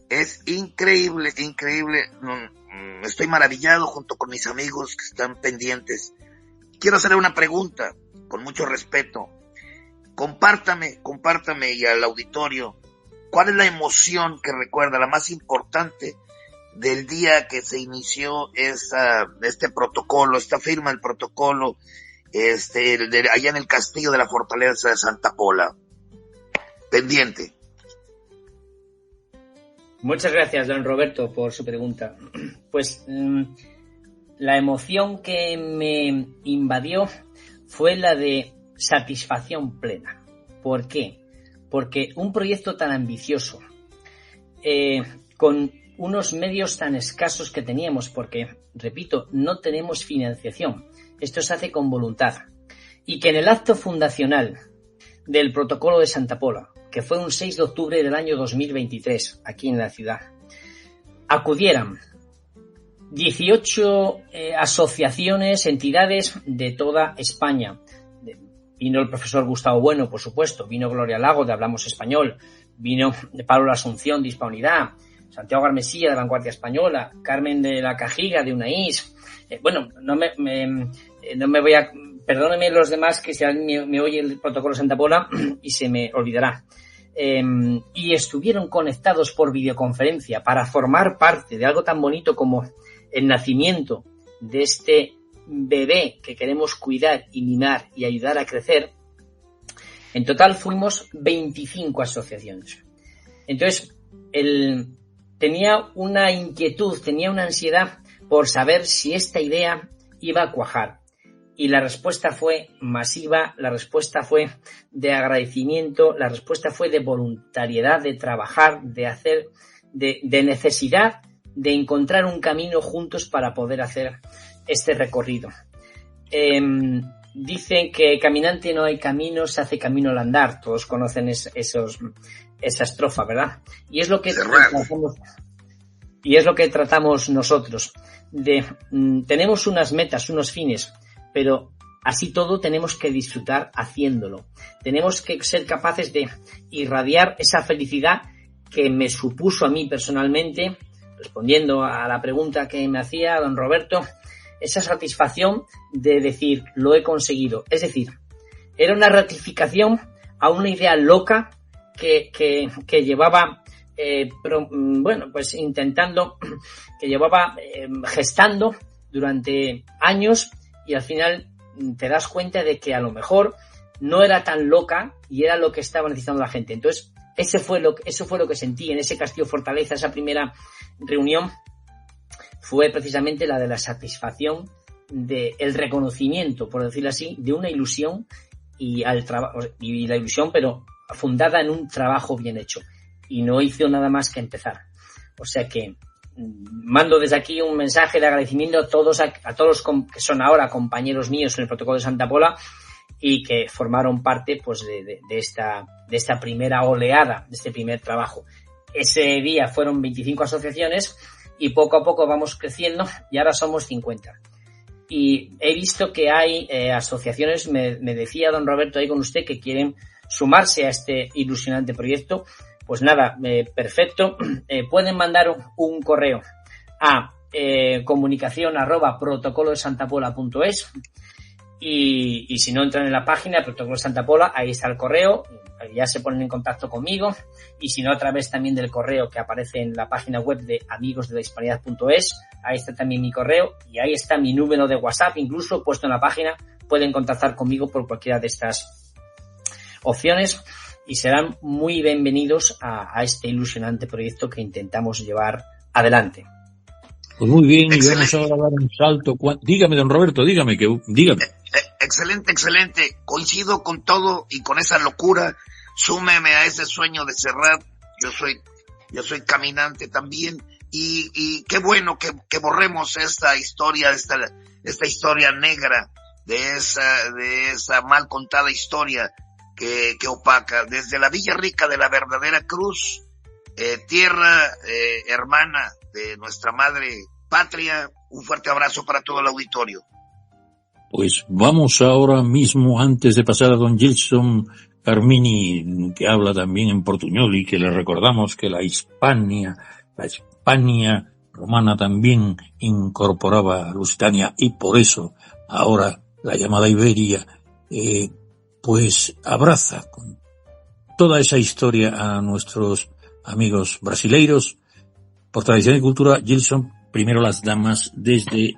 Es increíble. Estoy maravillado junto con mis amigos que están pendientes. Quiero hacerle una pregunta con mucho respeto. Compártame y al auditorio, ¿cuál es la emoción que recuerda, la más importante del día que se inició este protocolo, esta firma del protocolo, allá en el castillo de la fortaleza de Santa Pola? Pendiente. Muchas gracias, don Roberto, por su pregunta. Pues la emoción que me invadió fue la de satisfacción plena. ¿Por qué? porque un proyecto tan ambicioso, con unos medios tan escasos que teníamos, porque, repito, no tenemos financiación, esto se hace con voluntad, y que en el acto fundacional del Protocolo de Santa Pola, que fue un 6 de octubre del año 2023, aquí en la ciudad, acudieran 18 asociaciones, entidades de toda España. Vino el profesor Gustavo Bueno, por supuesto, vino Gloria Lago de Hablamos Español, vino Pablo Asunción de Hispanidad, Santiago Armesilla de Vanguardia Española, Carmen de la Cajiga de UNAIS. No me voy a... Perdónenme los demás que si alguien me oye el Protocolo de Santa Pola y se me olvidará. Y estuvieron conectados por videoconferencia para formar parte de algo tan bonito como el nacimiento de este bebé que queremos cuidar y mimar y ayudar a crecer. En total fuimos 25 asociaciones. Entonces, tenía una inquietud, tenía una ansiedad por saber si esta idea iba a cuajar. Y la respuesta fue masiva, la respuesta fue de agradecimiento, la respuesta fue de voluntariedad, de trabajar, de hacer, de necesidad de encontrar un camino juntos para poder hacer este recorrido. Dicen que caminante no hay camino, se hace camino al andar. Todos conocen esa estrofa, ¿verdad? Y es lo que tratamos nosotros. Tenemos unas metas, unos fines, pero así todo tenemos que disfrutar haciéndolo. Tenemos que ser capaces de irradiar esa felicidad que me supuso a mí personalmente, respondiendo a la pregunta que me hacía don Roberto, esa satisfacción de decir, lo he conseguido. Es decir, era una ratificación a una idea loca que llevaba, gestando durante años, y al final te das cuenta de que a lo mejor no era tan loca y era lo que estaba necesitando la gente. Entonces, eso fue lo que sentí en ese Castillo Fortaleza, esa primera reunión, fue precisamente la de la satisfacción, del reconocimiento, por decirlo así, de una ilusión y la ilusión, pero fundada en un trabajo bien hecho. Y no hizo nada más que empezar. O sea que mando desde aquí un mensaje de agradecimiento a todos los que son ahora compañeros míos en el Protocolo de Santa Pola y que formaron parte pues de esta primera oleada, de este primer trabajo. Ese día fueron 25 asociaciones y poco a poco vamos creciendo y ahora somos 50. Y he visto que hay asociaciones, me decía don Roberto ahí con usted, que quieren sumarse a este ilusionante proyecto. Pues nada, perfecto. Pueden mandar un correo a comunicación@protocolodesantapola.es y si no entran en la página Protocolo de Santa Pola, ahí está el correo, ya se ponen en contacto conmigo, y si no a través también del correo que aparece en la página web de amigosdelahispanidad.es, ahí está también mi correo y ahí está mi número de WhatsApp, incluso puesto en la página. Pueden contactar conmigo por cualquiera de estas opciones y serán muy bienvenidos a este ilusionante proyecto que intentamos llevar adelante. Pues muy bien, y vamos ahora a dar un salto. Dígame, don Roberto, dígame. Excelente. Coincido con todo y con esa locura. Súmeme a ese sueño de Serrat. Yo soy caminante también. Y qué bueno que borremos esta historia negra de esa mal contada historia que opaca. Desde la Villa Rica de la verdadera cruz, tierra hermana de nuestra madre patria, un fuerte abrazo para todo el auditorio. Pues vamos ahora mismo, antes de pasar a don Gilson Carmini, que habla también en portuñol y que le recordamos que la Hispania romana también incorporaba a Lusitania y por eso ahora la llamada Iberia, pues abraza con toda esa historia a nuestros amigos brasileiros. Por tradición y cultura, Gilson, primero las damas desde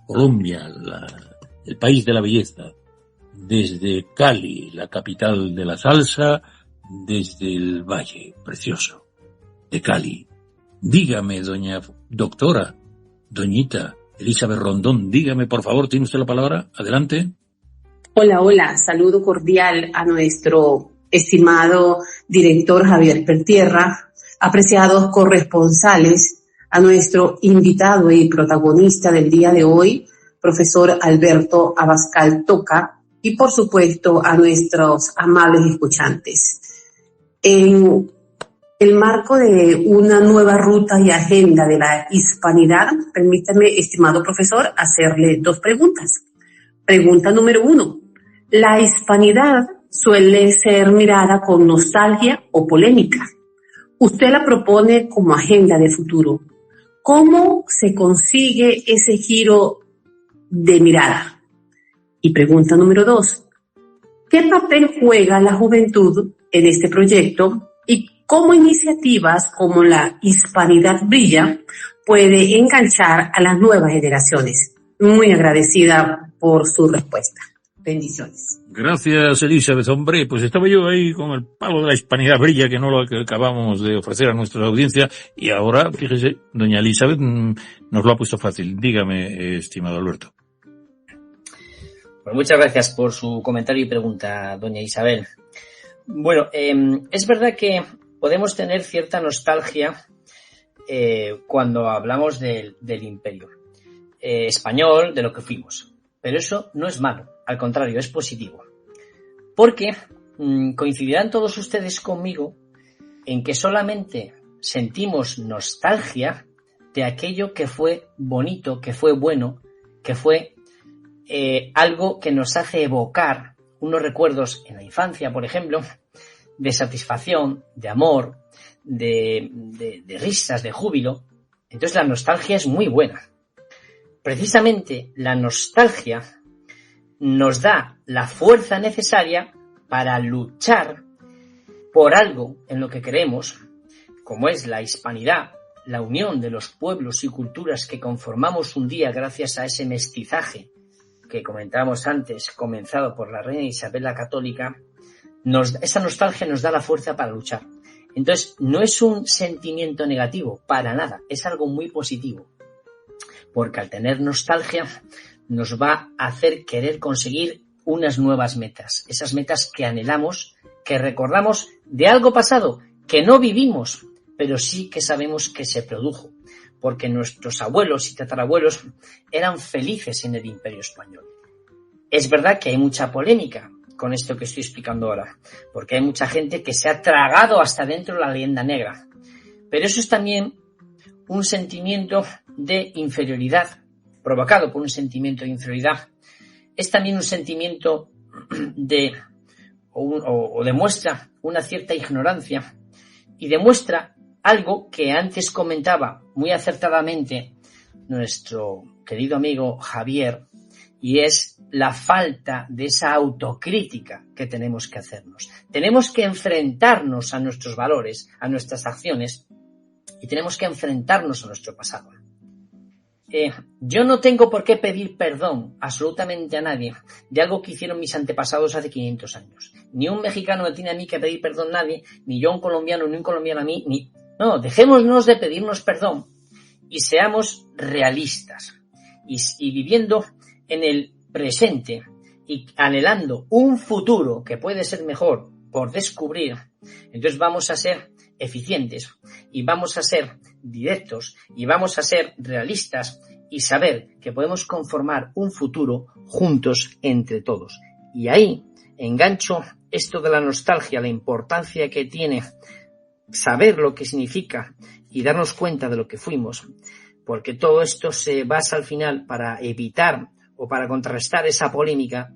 Colombia, el país de la belleza, desde Cali, la capital de la salsa, desde el valle precioso de Cali. Dígame, doñita Elizabeth Rondón, dígame, por favor, ¿tiene usted la palabra? Adelante. Hola, saludo cordial a nuestro estimado director Javier Pertierra, apreciados corresponsales, a nuestro invitado y protagonista del día de hoy, profesor Alberto Abascal Toca, y por supuesto a nuestros amables escuchantes. En el marco de una nueva ruta y agenda de la hispanidad, permítame, estimado profesor, hacerle 2 preguntas. Pregunta número 1. ¿La hispanidad suele ser mirada con nostalgia o polémica? Usted la propone como agenda de futuro. ¿Cómo se consigue ese giro de mirada? Y pregunta número 2. ¿Qué papel juega la juventud en este proyecto y cómo iniciativas como la Hispanidad Brilla puede enganchar a las nuevas generaciones? Muy agradecida por su respuesta. Bendiciones. Gracias, Elizabeth. Hombre, pues estaba yo ahí con el palo de la Hispanidad Brilla, que no lo acabamos de ofrecer a nuestra audiencia, y ahora, fíjese, doña Elizabeth nos lo ha puesto fácil. Dígame, estimado Alberto. Pues muchas gracias por su comentario y pregunta, doña Isabel. Bueno, es verdad que podemos tener cierta nostalgia cuando hablamos del imperio español, de lo que fuimos. Pero eso no es malo, al contrario, es positivo. Porque coincidirán todos ustedes conmigo en que solamente sentimos nostalgia de aquello que fue bonito, que fue bueno, que fue algo que nos hace evocar unos recuerdos en la infancia, por ejemplo, de satisfacción, de amor, de risas, de júbilo. Entonces la nostalgia es muy buena. Precisamente la nostalgia nos da la fuerza necesaria para luchar por algo en lo que creemos, como es la hispanidad, la unión de los pueblos y culturas que conformamos un día gracias a ese mestizaje que comentábamos antes, comenzado por la reina Isabel la Católica. Esa nostalgia nos da la fuerza para luchar. Entonces, no es un sentimiento negativo, para nada, es algo muy positivo. Porque al tener nostalgia nos va a hacer querer conseguir unas nuevas metas. Esas metas que anhelamos, que recordamos de algo pasado, que no vivimos, pero sí que sabemos que se produjo. Porque nuestros abuelos y tatarabuelos eran felices en el Imperio Español. Es verdad que hay mucha polémica con esto que estoy explicando ahora, porque hay mucha gente que se ha tragado hasta dentro la leyenda negra. Pero eso es también un sentimiento de inferioridad, provocado por un sentimiento de inferioridad. Es también un sentimiento o demuestra una cierta ignorancia y demuestra algo que antes comentaba muy acertadamente nuestro querido amigo Javier, y es la falta de esa autocrítica que tenemos que hacernos. Tenemos que enfrentarnos a nuestros valores, a nuestras acciones, y tenemos que enfrentarnos a nuestro pasado. Yo no tengo por qué pedir perdón absolutamente a nadie de algo que hicieron mis antepasados hace 500 años. Ni un mexicano me tiene a mí que pedir perdón a nadie, ni yo a un colombiano, ni un colombiano a mí, ni... No, dejémonos de pedirnos perdón y seamos realistas y viviendo en el presente y anhelando un futuro que puede ser mejor por descubrir. Entonces vamos a ser eficientes y vamos a ser directos y vamos a ser realistas y saber que podemos conformar un futuro juntos entre todos. Y ahí engancho esto de la nostalgia, la importancia que tiene saber lo que significa y darnos cuenta de lo que fuimos, porque todo esto se basa al final para evitar o para contrarrestar esa polémica.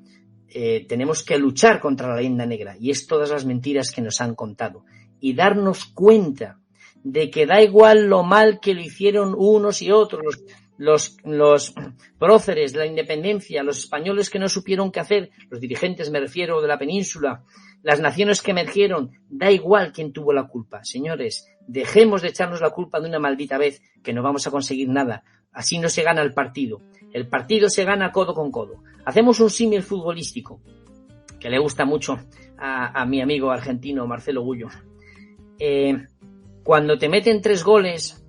Tenemos que luchar contra la leyenda negra y es todas las mentiras que nos han contado y darnos cuenta de que da igual lo mal que lo hicieron unos y otros, los próceres de la independencia, los españoles que no supieron qué hacer, los dirigentes, me refiero, de la península, las naciones que emergieron, da igual quién tuvo la culpa. Señores, dejemos de echarnos la culpa de una maldita vez, que no vamos a conseguir nada. Así no se gana el partido. El partido se gana codo con codo. Hacemos un símil futbolístico, que le gusta mucho a mi amigo argentino Marcelo Gullo. Cuando te meten 3 goles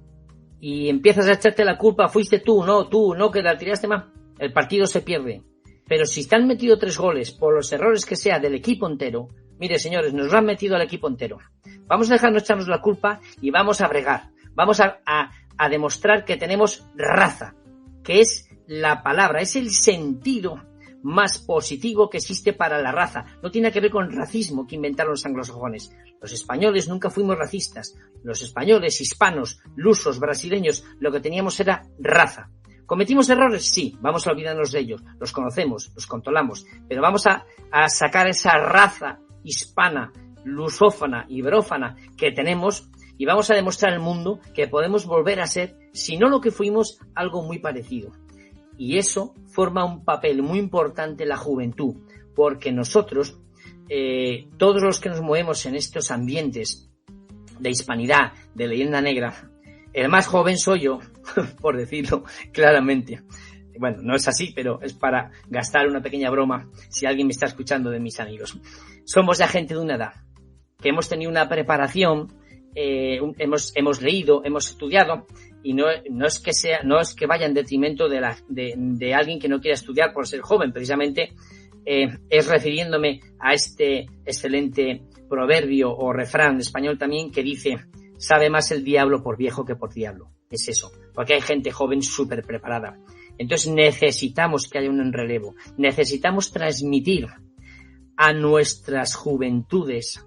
y empiezas a echarte la culpa, fuiste tú, no, que la tiraste más, el partido se pierde. Pero si te han metido 3 goles por los errores que sea del equipo entero, Mire, señores, nos lo han metido al equipo entero. Vamos a dejarnos echarnos la culpa y vamos a bregar. Vamos a demostrar que tenemos raza, que es la palabra, es el sentido más positivo que existe para la raza. No tiene que ver con el racismo que inventaron los anglosajones. Los españoles nunca fuimos racistas. Los españoles, hispanos, lusos, brasileños, lo que teníamos era raza. ¿Cometimos errores? Sí, vamos a olvidarnos de ellos. Los conocemos, los controlamos, pero vamos a sacar esa raza hispana, lusófona, iberófana que tenemos y vamos a demostrar al mundo que podemos volver a ser, si no lo que fuimos, algo muy parecido. Y eso forma un papel muy importante en la juventud, porque nosotros, todos los que nos movemos en estos ambientes de hispanidad, de leyenda negra, el más joven soy yo, por decirlo claramente. Bueno, no es así, pero es para gastar una pequeña broma si alguien me está escuchando de mis amigos. Somos ya gente de una edad, que hemos tenido una preparación, hemos leído, hemos estudiado, y no es que vaya en detrimento de alguien que no quiera estudiar por ser joven. Precisamente es refiriéndome a este excelente proverbio o refrán español también que dice: sabe más el diablo por viejo que por diablo. Es eso, porque hay gente joven súper preparada. Entonces necesitamos que haya un relevo, necesitamos transmitir a nuestras juventudes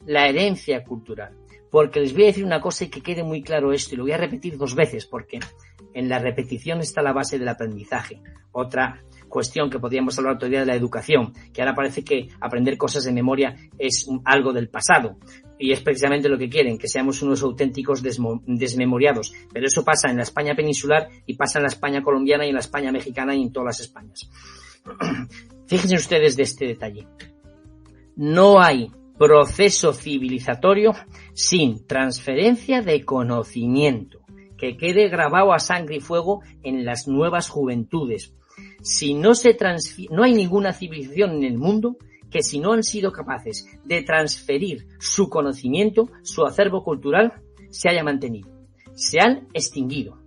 la herencia cultural. Porque les voy a decir una cosa y que quede muy claro esto, y lo voy a repetir 2 veces, porque en la repetición está la base del aprendizaje. Otra cuestión que podríamos hablar otro día de la educación, que ahora parece que aprender cosas de memoria es algo del pasado, y es precisamente lo que quieren, que seamos unos auténticos desmemoriados. Pero eso pasa en la España peninsular, y pasa en la España colombiana, y en la España mexicana, y en todas las Españas. Fíjense ustedes de este detalle. No hay proceso civilizatorio sin transferencia de conocimiento, que quede grabado a sangre y fuego en las nuevas juventudes. Si no no hay ninguna civilización en el mundo que, si no han sido capaces de transferir su conocimiento, su acervo cultural, se haya mantenido. Se han extinguido.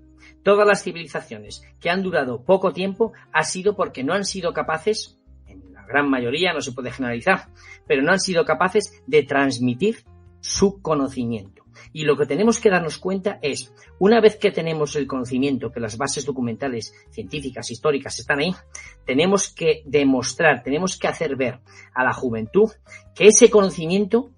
Todas las civilizaciones que han durado poco tiempo ha sido porque no han sido capaces, en la gran mayoría, no se puede generalizar, pero no han sido capaces de transmitir su conocimiento. Y lo que tenemos que darnos cuenta es, una vez que tenemos el conocimiento, que las bases documentales, científicas, históricas están ahí, tenemos que demostrar, tenemos que hacer ver a la juventud que ese conocimiento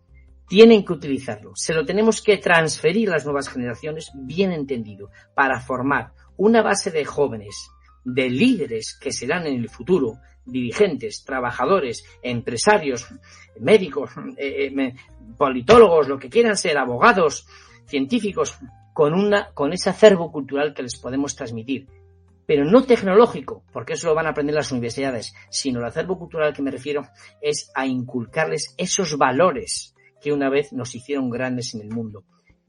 tienen que utilizarlo. Se lo tenemos que transferir a las nuevas generaciones bien entendido, para formar una base de jóvenes, de líderes que serán en el futuro, dirigentes, trabajadores, empresarios, médicos, politólogos, lo que quieran ser, abogados, científicos, con ese acervo cultural que les podemos transmitir. Pero no tecnológico, porque eso lo van a aprender las universidades, sino el acervo cultural que me refiero es a inculcarles esos valores que una vez nos hicieron grandes en el mundo.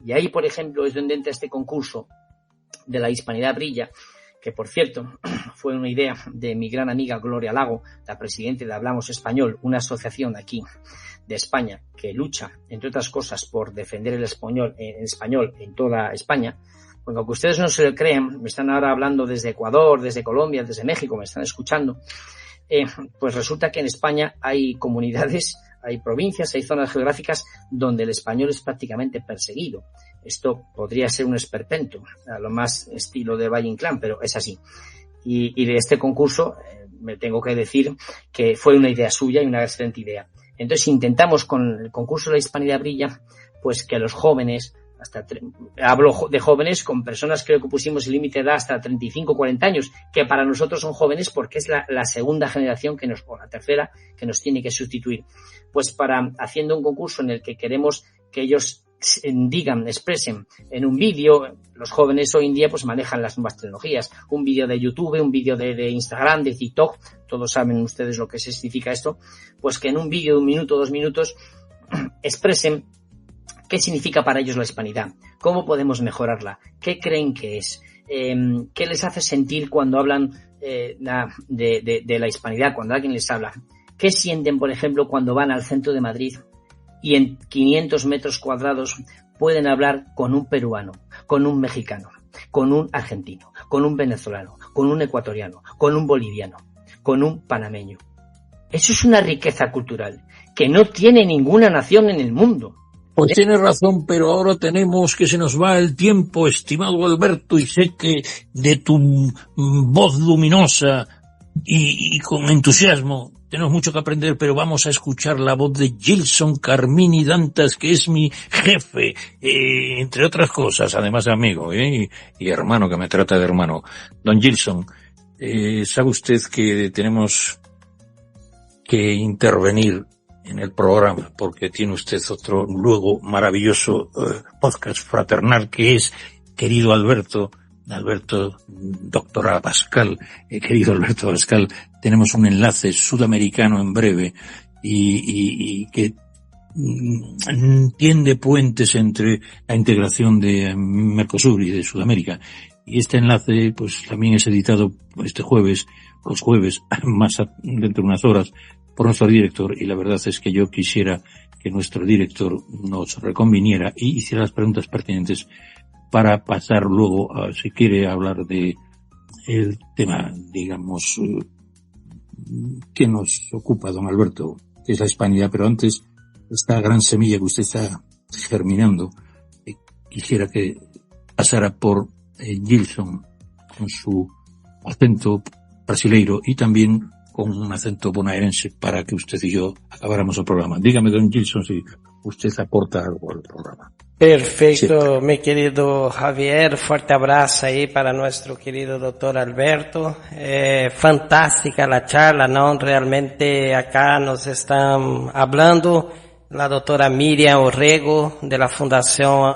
Y ahí, por ejemplo, es donde entra este concurso de la Hispanidad Brilla, que, por cierto, fue una idea de mi gran amiga Gloria Lago, la presidenta de Hablamos Español, una asociación aquí de España que lucha, entre otras cosas, por defender el español en toda España. Porque aunque ustedes no se lo crean, me están ahora hablando desde Ecuador, desde Colombia, desde México, me están escuchando, pues resulta que en España hay comunidades, hay provincias, hay zonas geográficas donde el español es prácticamente perseguido. Esto podría ser un esperpento, a lo más estilo de Valle Inclán, pero es así. Y de este concurso me tengo que decir que fue una idea suya y una excelente idea. Entonces intentamos con el concurso de la Hispanidad Brilla, pues que los jóvenes, hablo de jóvenes con personas, creo que pusimos el límite de edad hasta 35, 40 años, que para nosotros son jóvenes porque es la segunda generación o la tercera que nos tiene que sustituir. Pues haciendo un concurso en el que queremos que ellos expresen en un vídeo. Los jóvenes hoy en día pues manejan las nuevas tecnologías, un vídeo de YouTube, un vídeo de Instagram, de TikTok, todos saben ustedes lo que significa esto, pues que en un vídeo de 1 minuto, 2 minutos expresen qué significa para ellos la hispanidad, cómo podemos mejorarla, qué creen que es, qué les hace sentir cuando hablan de la hispanidad, cuando alguien les habla, qué sienten, por ejemplo, cuando van al centro de Madrid y en 500 metros cuadrados pueden hablar con un peruano, con un mexicano, con un argentino, con un venezolano, con un ecuatoriano, con un boliviano, con un panameño. Eso es una riqueza cultural que no tiene ninguna nación en el mundo. Pues tienes razón, pero ahora tenemos que se nos va el tiempo, estimado Alberto, y sé que de tu voz luminosa y con entusiasmo tenemos mucho que aprender, pero vamos a escuchar la voz de Gilson Carmini Dantas, que es mi jefe, entre otras cosas, además de amigo, y hermano, que me trata de hermano. Don Gilson, sabe usted que tenemos que intervenir en el programa, porque tiene usted otro luego maravilloso podcast fraternal que es Querido Alberto, doctor Abascal, querido Alberto Abascal, tenemos un enlace sudamericano en breve y que tiende puentes entre la integración de Mercosur y de Sudamérica. Y este enlace pues también es editado los jueves, más dentro de unas horas, por nuestro director, y la verdad es que yo quisiera que nuestro director nos reconviniera y hiciera las preguntas pertinentes para pasar luego, si quiere hablar de el tema, digamos, que nos ocupa, don Alberto, que es la hispanidad, pero antes, esta gran semilla que usted está germinando, quisiera que pasara por Gilson con su acento brasileiro y también con un acento bonaerense para que usted y yo acabáramos el programa. Dígame, don Gilson, si usted aporta algo al programa. Perfecto, sí. Mi querido Javier, fuerte abrazo ahí para nuestro querido doctor Alberto. Fantástica la charla, ¿no? Realmente acá nos están hablando la doctora Miriam Orrego de la Fundación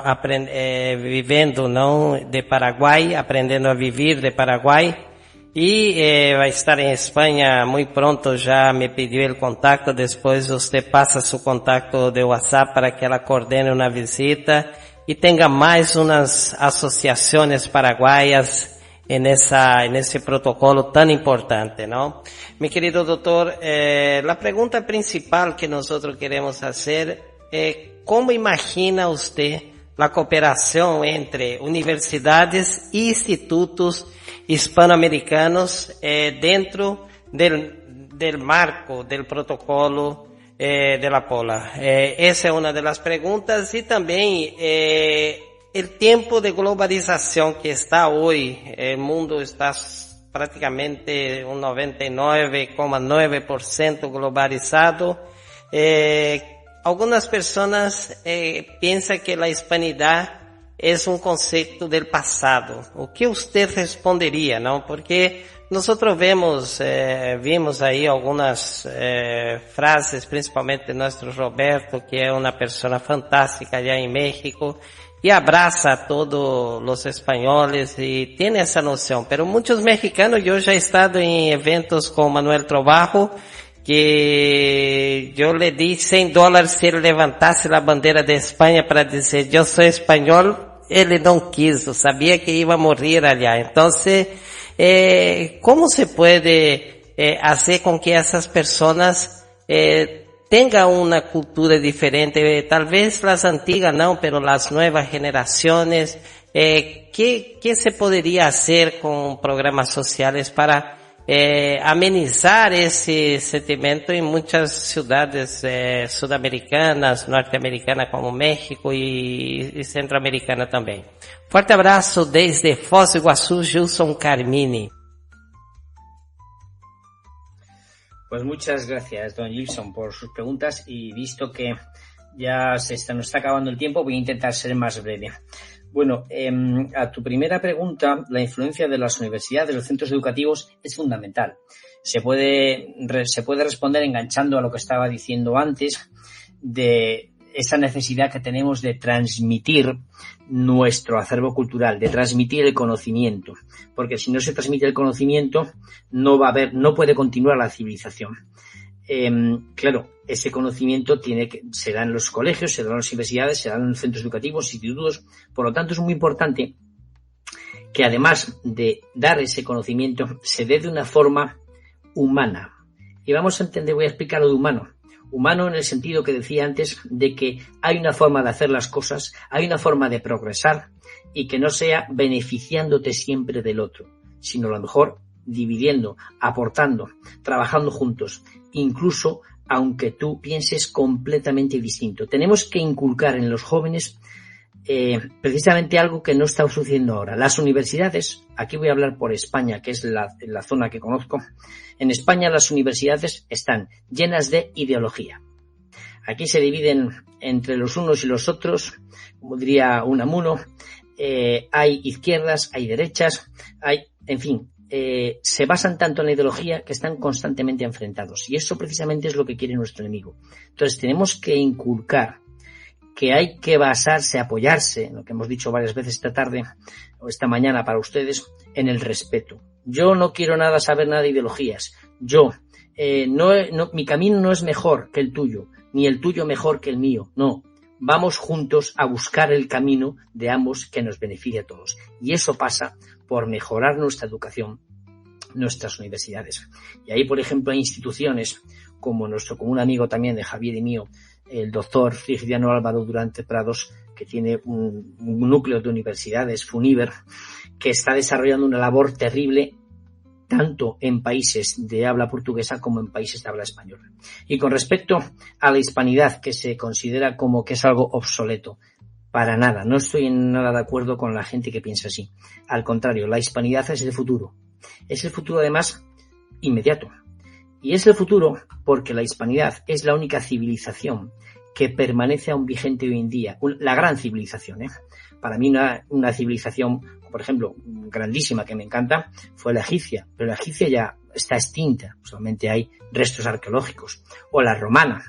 Vivendo, ¿no? De Paraguay, Aprendiendo a Vivir de Paraguay. Y va a estar en España muy pronto, ya me pidió el contacto, después usted pasa su contacto de WhatsApp para que ella coordene una visita y tenga más unas asociaciones paraguayas en ese protocolo tan importante, ¿no? Mi querido doctor, la pregunta principal que nosotros queremos hacer es, ¿cómo imagina usted la cooperación entre universidades e institutos hispanoamericanos dentro del marco del protocolo de la POLA? Esa es una de las preguntas, y también el tiempo de globalización que está hoy. El mundo está prácticamente un 99,9% globalizado. Algunas personas piensan que la hispanidad es un concepto del pasado. ¿O qué usted respondería, no? Porque nosotros vimos ahí algunas frases, principalmente nuestro Roberto, que es una persona fantástica allá en México, y abraza a todos los españoles y tiene esa noción. Pero muchos mexicanos, yo ya he estado en eventos con Manuel Trabajo, que yo le di $100 si él levantase la bandera de España para decir yo soy español. Él no quiso, sabía que iba a morir allá. Entonces, ¿cómo se puede hacer con que esas personas tengan una cultura diferente? Tal vez las antiguas no, pero las nuevas generaciones, ¿qué se podría hacer con programas sociales para amenizar ese sentimiento en muchas ciudades sudamericanas, norteamericanas como México y centroamericana también? Fuerte abrazo desde Foz do Iguaçu, Gilson Carmini. Pues muchas gracias, don Gilson, por sus preguntas, y visto que ya nos está acabando el tiempo, voy a intentar ser más breve. Bueno, a tu primera pregunta, la influencia de las universidades, de los centros educativos, es fundamental. Se puede responder enganchando a lo que estaba diciendo antes, de esa necesidad que tenemos de transmitir nuestro acervo cultural, de transmitir el conocimiento, porque si no se transmite el conocimiento, no puede continuar la civilización. Claro, ese conocimiento se da en los colegios, se da en las universidades, se da en los centros educativos, institutos. Por lo tanto, es muy importante que además de dar ese conocimiento, se dé de una forma humana. Y vamos a entender, voy a explicar lo de humano. Humano en el sentido que decía antes, de que hay una forma de hacer las cosas, hay una forma de progresar, y que no sea beneficiándote siempre del otro, sino a lo mejor dividiendo, aportando, trabajando juntos, incluso aunque tú pienses completamente distinto. Tenemos que inculcar en los jóvenes precisamente algo que no está sucediendo ahora. Las universidades, aquí voy a hablar por España, que es la zona que conozco. En España las universidades están llenas de ideología. Aquí se dividen entre los unos y los otros, como diría Unamuno. Hay izquierdas, hay derechas, en fin, se basan tanto en la ideología que están constantemente enfrentados. Y eso precisamente es lo que quiere nuestro enemigo. Entonces tenemos que inculcar que hay que basarse, apoyarse, lo que hemos dicho varias veces esta tarde o esta mañana para ustedes, en el respeto. Yo no quiero saber nada de ideologías. Mi camino no es mejor que el tuyo, ni el tuyo mejor que el mío. No, vamos juntos a buscar el camino de ambos que nos beneficie a todos. Y eso pasa por mejorar nuestra educación, nuestras universidades. Y ahí, por ejemplo, hay instituciones como nuestro común amigo también de Javier y mío, el doctor Frigidiano Álvaro Durante Prados, que tiene un núcleo de universidades, FUNIVER, que está desarrollando una labor terrible tanto en países de habla portuguesa como en países de habla española. Y con respecto a la hispanidad, que se considera como que es algo obsoleto, para nada, no estoy en nada de acuerdo con la gente que piensa así. Al contrario, la hispanidad es el futuro. Es el futuro, además, inmediato. Y es el futuro porque la hispanidad es la única civilización que permanece aún vigente hoy en día. La gran civilización, Para mí una civilización, por ejemplo, grandísima que me encanta, fue la egipcia. Pero la egipcia ya está extinta. Solamente hay restos arqueológicos. O la romana,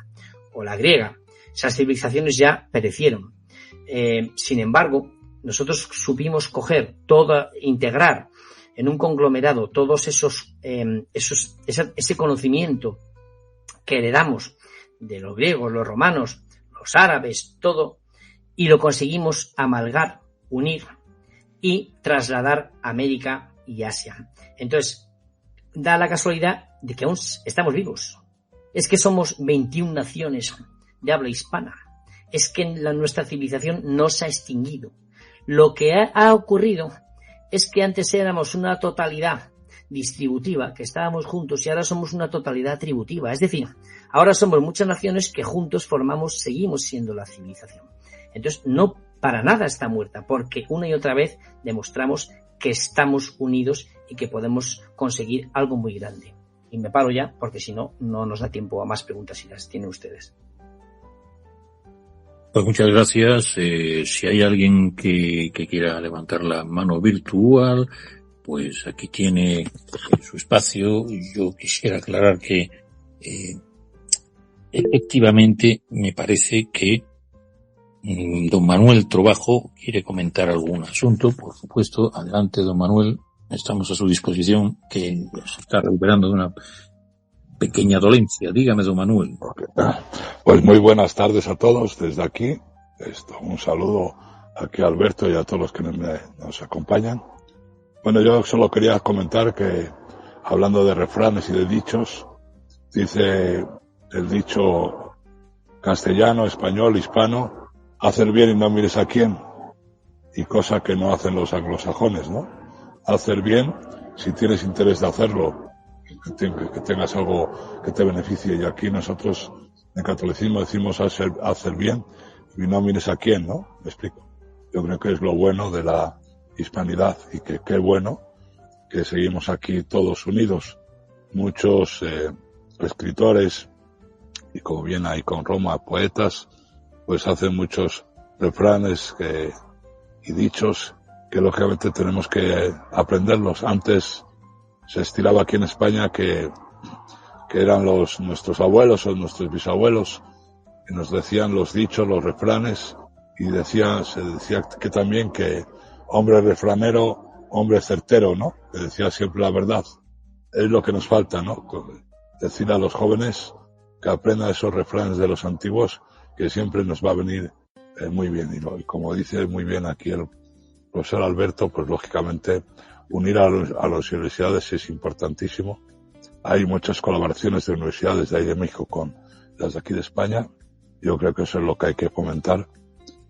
o la griega. Esas civilizaciones ya perecieron. Sin embargo, nosotros supimos integrar en un conglomerado todos ese conocimiento que heredamos de los griegos, los romanos, los árabes, todo, y lo conseguimos amalgar, unir y trasladar a América y Asia. Entonces, da la casualidad de que aún estamos vivos. Es que somos 21 naciones de habla hispana. Es que nuestra civilización no se ha extinguido. Lo que ha ocurrido es que antes éramos una totalidad distributiva, que estábamos juntos, y ahora somos una totalidad tributiva. Es decir, ahora somos muchas naciones que juntos seguimos siendo la civilización. Entonces, no para nada está muerta, porque una y otra vez demostramos que estamos unidos y que podemos conseguir algo muy grande. Y me paro ya, porque si no, no nos da tiempo a más preguntas si las tienen ustedes. Pues muchas gracias. Si hay alguien que quiera levantar la mano virtual, pues aquí tiene su espacio. Yo quisiera aclarar que efectivamente me parece que don Manuel Trobajo quiere comentar algún asunto. Por supuesto, adelante, don Manuel. Estamos a su disposición, que se está recuperando de una pequeña dolencia. Dígame, don Manuel. Pues muy buenas tardes a todos desde aquí. Un saludo aquí a Alberto y a todos los que nos acompañan. Bueno, yo solo quería comentar que, hablando de refranes y de dichos, dice el dicho castellano, español, hispano, hacer bien y no mires a quién, y cosa que no hacen los anglosajones, ¿no? Hacer bien si tienes interés de hacerlo, que tengas algo que te beneficie, y aquí nosotros en catolicismo decimos hacer bien y no mires a quién, ¿no? Me explico. Yo creo que es lo bueno de la hispanidad, y que qué bueno que seguimos aquí todos unidos. Muchos escritores, y como bien hay con Roma, poetas, pues hacen muchos refranes y dichos que lógicamente tenemos que aprenderlos. Antes se estilaba aquí en España que eran nuestros abuelos o nuestros bisabuelos que nos decían los dichos, los refranes, y se decía que también que hombre refranero, hombre certero, ¿no? Que decía siempre la verdad. Es lo que nos falta, ¿no? Decir a los jóvenes que aprendan esos refranes de los antiguos, que siempre nos va a venir muy bien. Y como dice muy bien aquí el profesor Alberto, pues lógicamente unir a las universidades es importantísimo. Hay muchas colaboraciones de universidades de ahí de México con las de aquí de España. Yo creo que eso es lo que hay que fomentar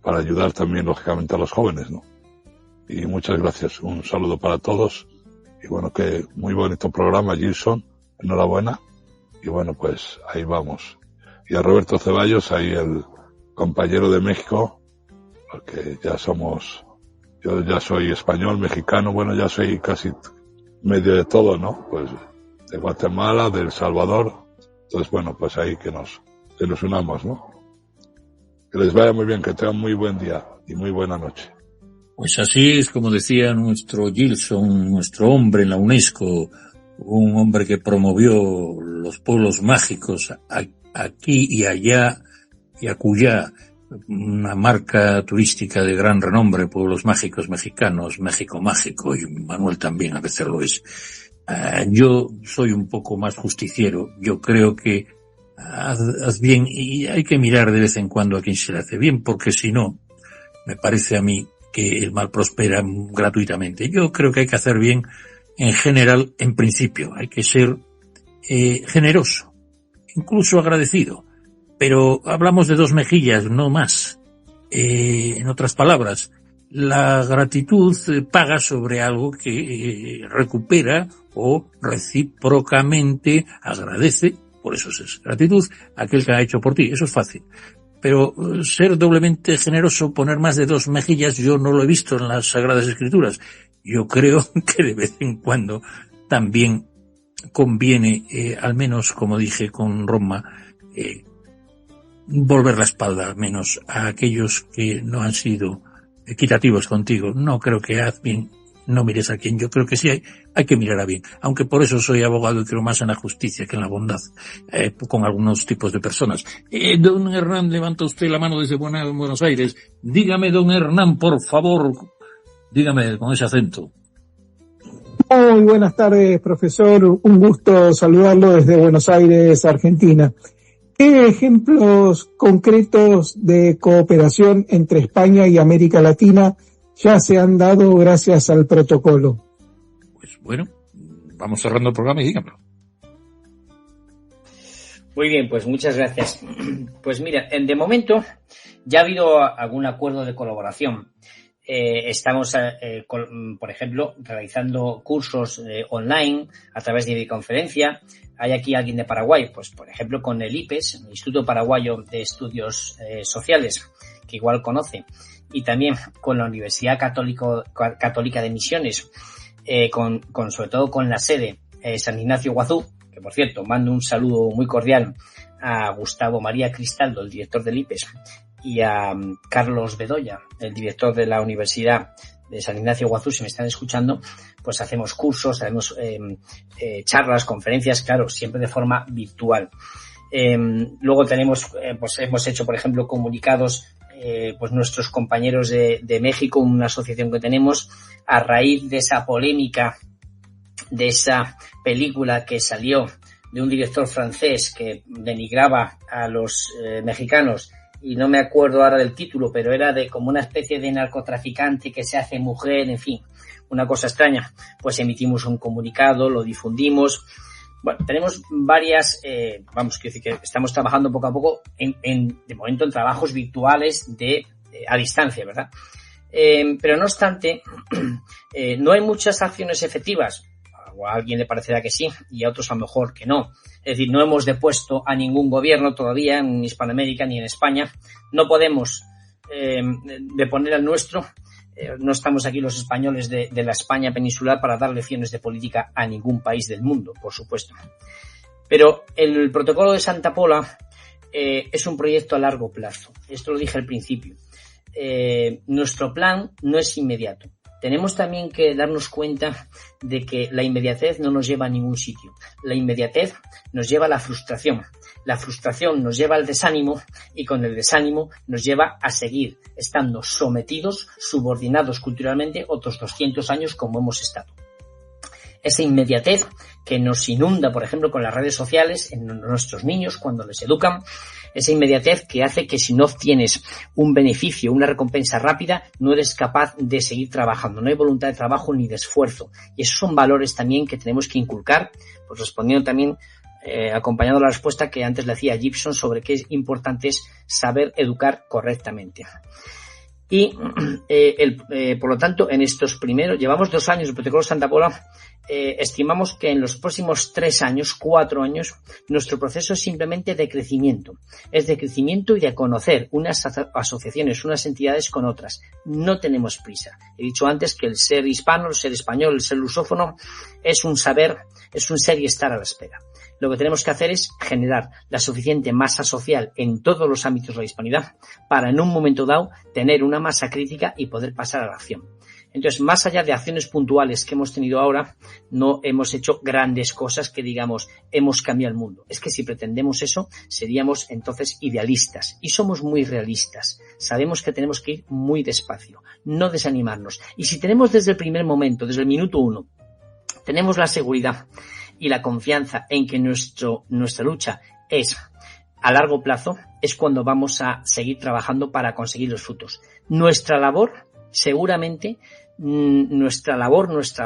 para ayudar también, lógicamente, a los jóvenes, ¿no? Y muchas gracias. Un saludo para todos. Y bueno, que muy bonito programa, Gilson. Enhorabuena. Y bueno, pues ahí vamos. y a Roberto Ceballos, ahí el compañero de México, porque yo ya soy español, mexicano, bueno, ya soy casi medio de todo, ¿no? Pues de Guatemala, de El Salvador. Entonces, bueno, pues ahí que nos unamos, ¿no? Que les vaya muy bien, que tengan muy buen día y muy buena noche. Pues así es como decía nuestro Gilson, nuestro hombre en la UNESCO, un hombre que promovió los pueblos mágicos aquí y allá y acullá, una marca turística de gran renombre, pueblos mágicos mexicanos, México mágico, y Manuel también a veces lo es. Yo soy un poco más justiciero. Yo creo que haz bien, y hay que mirar de vez en cuando a quien se le hace bien, porque si no, me parece a mí que el mal prospera gratuitamente. Yo creo que hay que hacer bien en general, en principio. Hay que ser generoso, incluso agradecido. Pero hablamos de 2 mejillas, no más. En otras palabras, la gratitud paga sobre algo que recupera o recíprocamente agradece, por eso es gratitud, aquel que ha hecho por ti. Eso es fácil. Pero ser doblemente generoso, poner más de 2 mejillas, yo no lo he visto en las Sagradas Escrituras. Yo creo que de vez en cuando también conviene, al menos como dije con Roma, volver la espalda al menos a aquellos que no han sido equitativos contigo. No creo que haz bien, no mires a quien. Yo creo que sí hay que mirar a bien, aunque por eso soy abogado y creo más en la justicia que en la bondad, con algunos tipos de personas. Don Hernán, levanta usted la mano desde Buenos Aires. Dígame, don Hernán, por favor, dígame con ese acento. Muy buenas tardes, profesor. Un gusto saludarlo desde Buenos Aires, Argentina. ¿Qué ejemplos concretos de cooperación entre España y América Latina ya se han dado gracias al protocolo? Pues bueno, vamos cerrando el programa y dígamelo. Muy bien, pues muchas gracias. Pues mira, de momento ya ha habido algún acuerdo de colaboración. Estamos, por ejemplo, realizando cursos online a través de videoconferencia. Hay aquí alguien de Paraguay, pues por ejemplo con el IPES, el Instituto Paraguayo de Estudios Sociales, que igual conoce, y también con la Universidad Católica de Misiones, sobre todo con la sede San Ignacio Guazú, que por cierto mando un saludo muy cordial a Gustavo María Cristaldo, el director del IPES, y a Carlos Bedoya, el director de la Universidad de San Ignacio Guazú. Si me están escuchando, pues hacemos cursos, hacemos charlas, conferencias, claro, siempre de forma virtual. Luego tenemos, pues hemos hecho, por ejemplo, comunicados, pues nuestros compañeros de México, una asociación que tenemos, a raíz de esa polémica, de esa película que salió de un director francés que denigraba a los mexicanos, y no me acuerdo ahora del título, pero era de como una especie de narcotraficante que se hace mujer, en fin, una cosa extraña. Pues emitimos un comunicado, lo difundimos. Bueno, tenemos varias, quiero decir que estamos trabajando poco a poco de momento en trabajos virtuales a distancia, ¿verdad? Pero no obstante, no hay muchas acciones efectivas. O a alguien le parecerá que sí y a otros a lo mejor que no. Es decir, no hemos depuesto a ningún gobierno todavía en Hispanoamérica ni en España. No podemos deponer al nuestro. No estamos aquí los españoles de la España peninsular para dar lecciones de política a ningún país del mundo, por supuesto. Pero el protocolo de Santa Pola es un proyecto a largo plazo. Esto lo dije al principio. Nuestro plan no es inmediato. Tenemos también que darnos cuenta de que la inmediatez no nos lleva a ningún sitio. La inmediatez nos lleva a la frustración. La frustración nos lleva al desánimo y con el desánimo nos lleva a seguir estando sometidos, subordinados culturalmente otros 200 años como hemos estado. Esa inmediatez que nos inunda, por ejemplo, con las redes sociales en nuestros niños cuando les educan, esa inmediatez que hace que si no obtienes un beneficio, una recompensa rápida, no eres capaz de seguir trabajando. No hay voluntad de trabajo ni de esfuerzo. Y esos son valores también que tenemos que inculcar, pues respondiendo también, acompañando la respuesta que antes le hacía Gibson sobre qué importante es saber educar correctamente. Y, por lo tanto, en estos primeros, llevamos 2 años del protocolo Santa Pola, estimamos que en los próximos 3 años, 4 años, nuestro proceso es simplemente de crecimiento. Es de crecimiento y de conocer unas asociaciones, unas entidades con otras. No tenemos prisa. He dicho antes que el ser hispano, el ser español, el ser lusófono, es un saber, es un ser y estar a la espera. Lo que tenemos que hacer es generar la suficiente masa social en todos los ámbitos de la hispanidad para en un momento dado tener una masa crítica y poder pasar a la acción. Entonces, más allá de acciones puntuales que hemos tenido ahora, no hemos hecho grandes cosas que digamos, hemos cambiado el mundo. Es que si pretendemos eso, seríamos entonces idealistas. Y somos muy realistas. Sabemos que tenemos que ir muy despacio, no desanimarnos. Y si tenemos desde el primer momento, desde el minuto 1, tenemos la seguridad y la confianza en que nuestra lucha es a largo plazo, es cuando vamos a seguir trabajando para conseguir los frutos. Nuestra labor, seguramente, nuestra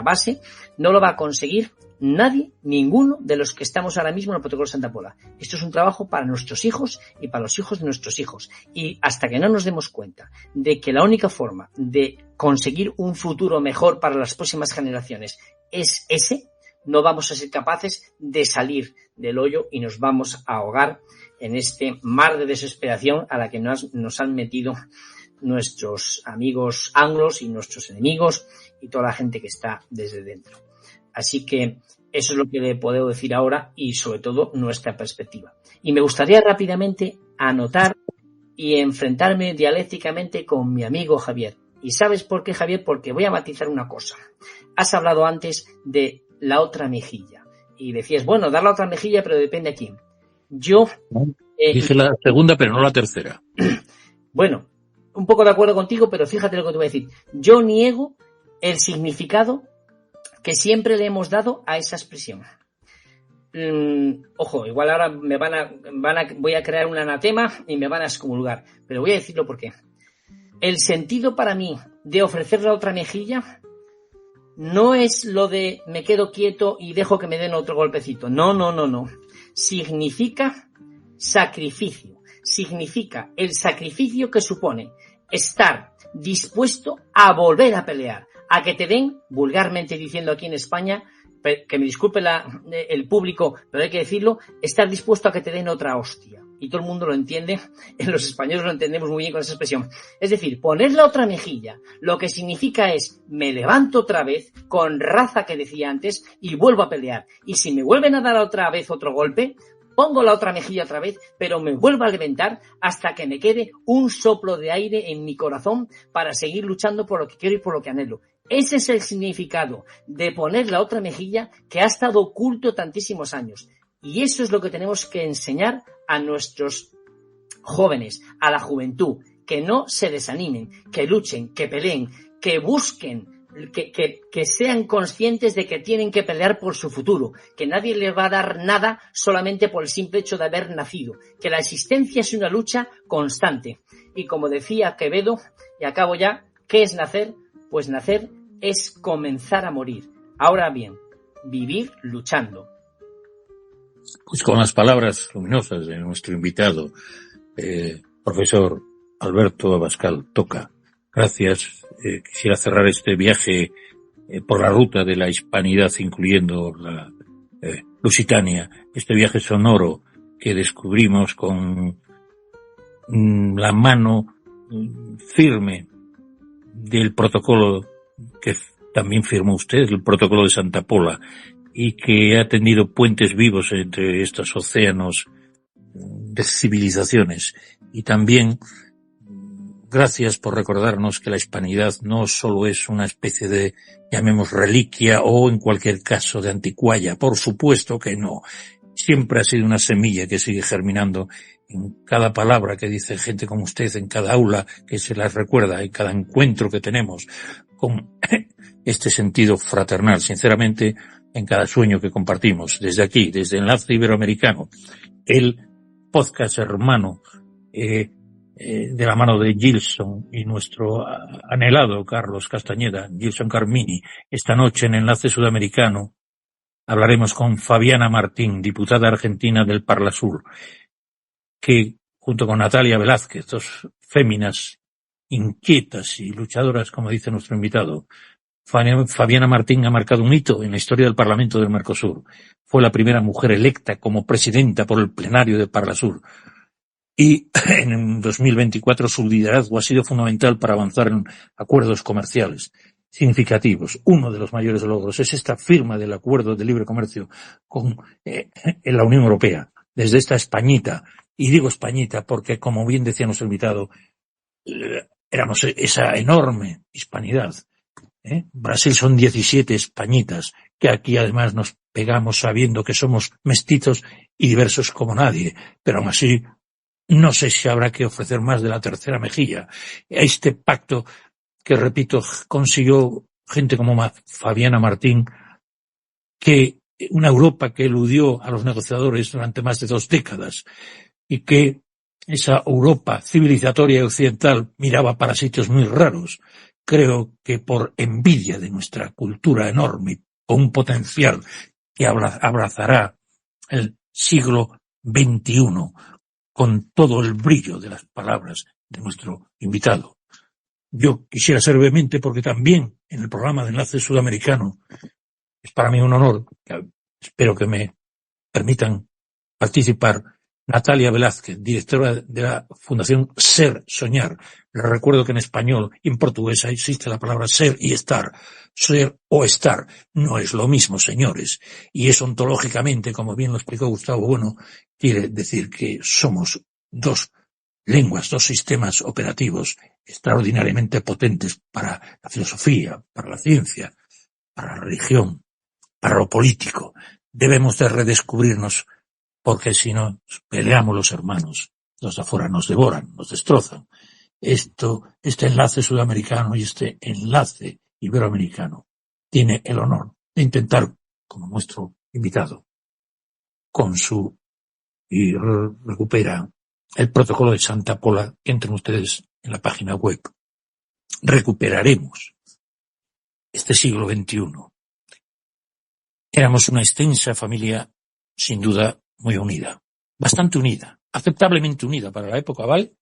base, no lo va a conseguir nadie, ninguno de los que estamos ahora mismo en el protocolo Santa Pola. Esto es un trabajo para nuestros hijos y para los hijos de nuestros hijos. Y hasta que no nos demos cuenta de que la única forma de conseguir un futuro mejor para las próximas generaciones es ese, no vamos a ser capaces de salir del hoyo y nos vamos a ahogar en este mar de desesperación a la que nos han metido nuestros amigos anglos y nuestros enemigos y toda la gente que está desde dentro. Así que eso es lo que le puedo decir ahora y sobre todo nuestra perspectiva. Y me gustaría rápidamente anotar y enfrentarme dialécticamente con mi amigo Javier. ¿Y sabes por qué, Javier? Porque voy a matizar una cosa. Has hablado antes de la otra mejilla y decías, bueno, dar la otra mejilla, pero depende a quién. Yo dije la segunda, pero no la tercera. Bueno, un poco de acuerdo contigo, pero fíjate lo que te voy a decir. Yo niego el significado que siempre le hemos dado a esa expresión. Ojo, igual ahora voy a crear un anatema y me van a excomulgar, pero voy a decirlo por qué. El sentido para mí de ofrecer la otra mejilla no es lo de me quedo quieto y dejo que me den otro golpecito. No. Significa sacrificio. Significa el sacrificio que supone estar dispuesto a volver a pelear, a que te den, vulgarmente diciendo aquí en España, que me disculpe el público, pero hay que decirlo, estar dispuesto a que te den otra hostia. Y todo el mundo lo entiende, en los españoles lo entendemos muy bien con esa expresión. Es decir, poner la otra mejilla, lo que significa es, me levanto otra vez, con raza que decía antes, y vuelvo a pelear. Y si me vuelven a dar otra vez otro golpe, pongo la otra mejilla otra vez, pero me vuelvo a levantar hasta que me quede un soplo de aire en mi corazón para seguir luchando por lo que quiero y por lo que anhelo. Ese es el significado de poner la otra mejilla que ha estado oculto tantísimos años. Y eso es lo que tenemos que enseñar a nuestros jóvenes, a la juventud, que no se desanimen, que luchen, que peleen, que busquen, que sean conscientes de que tienen que pelear por su futuro, que nadie les va a dar nada solamente por el simple hecho de haber nacido, que la existencia es una lucha constante. Y como decía Quevedo, y acabo ya, ¿qué es nacer? Pues nacer es comenzar a morir. Ahora bien, vivir luchando. Pues con las palabras luminosas de nuestro invitado, profesor Alberto Abascal Toca, gracias. Quisiera cerrar este viaje por la ruta de la hispanidad, incluyendo la Lusitania, este viaje sonoro que descubrimos con la mano firme del protocolo que también firmó usted, el protocolo de Santa Pola, y que ha tendido puentes vivos entre estos océanos de civilizaciones. Y también gracias por recordarnos que la hispanidad no solo es una especie de, llamemos, reliquia o en cualquier caso de anticuaya. Por supuesto que no. Siempre ha sido una semilla que sigue germinando en cada palabra que dice gente como usted, en cada aula que se las recuerda, en cada encuentro que tenemos con este sentido fraternal. Sinceramente, en cada sueño que compartimos, desde aquí, desde Enlace Iberoamericano, el podcast hermano de la mano de Gilson y nuestro anhelado Carlos Castañeda, Gilson Carmini. Esta noche en Enlace Sudamericano hablaremos con Fabiana Martín, diputada argentina del Parlasur, que junto con Natalia Velázquez, dos féminas inquietas y luchadoras, como dice nuestro invitado. Fabiana Martín ha marcado un hito en la historia del Parlamento del Mercosur. Fue la primera mujer electa como presidenta por el plenario de Parlasur. Y en 2024 su liderazgo ha sido fundamental para avanzar en acuerdos comerciales significativos. Uno de los mayores logros es esta firma del acuerdo de libre comercio con la Unión Europea, desde esta Españita. Y digo Españita porque, como bien decía nuestro invitado, éramos esa enorme hispanidad. Brasil son 17 Españitas, que aquí además nos pegamos sabiendo que somos mestizos y diversos como nadie, pero aún así no sé si habrá que ofrecer más de la tercera mejilla. Este pacto que, repito, consiguió gente como Fabiana Martín, que una Europa que eludió a los negociadores durante más de 2 décadas y que esa Europa civilizatoria y occidental miraba para sitios muy raros. Creo que por envidia de nuestra cultura enorme, con un potencial que abrazará el siglo XXI, con todo el brillo de las palabras de nuestro invitado. Yo quisiera ser vehemente porque también en el programa de Enlace Sudamericano es para mí un honor, espero que me permitan participar, Natalia Velázquez, directora de la Fundación Ser Soñar. Les recuerdo que en español y en portugués existe la palabra ser y estar. Ser o estar no es lo mismo, señores. Y eso ontológicamente, como bien lo explicó Gustavo Bueno, quiere decir que somos 2 lenguas, 2 sistemas operativos extraordinariamente potentes para la filosofía, para la ciencia, para la religión, para lo político. Debemos de redescubrirnos, porque si no peleamos los hermanos, los de afuera nos devoran, nos destrozan. Este enlace sudamericano y este enlace iberoamericano tiene el honor de intentar, como nuestro invitado, y recupera el protocolo de Santa Pola, que entren ustedes en la página web. Recuperaremos este siglo XXI. Éramos una extensa familia, sin duda, muy unida, bastante unida, aceptablemente unida para la época, ¿vale?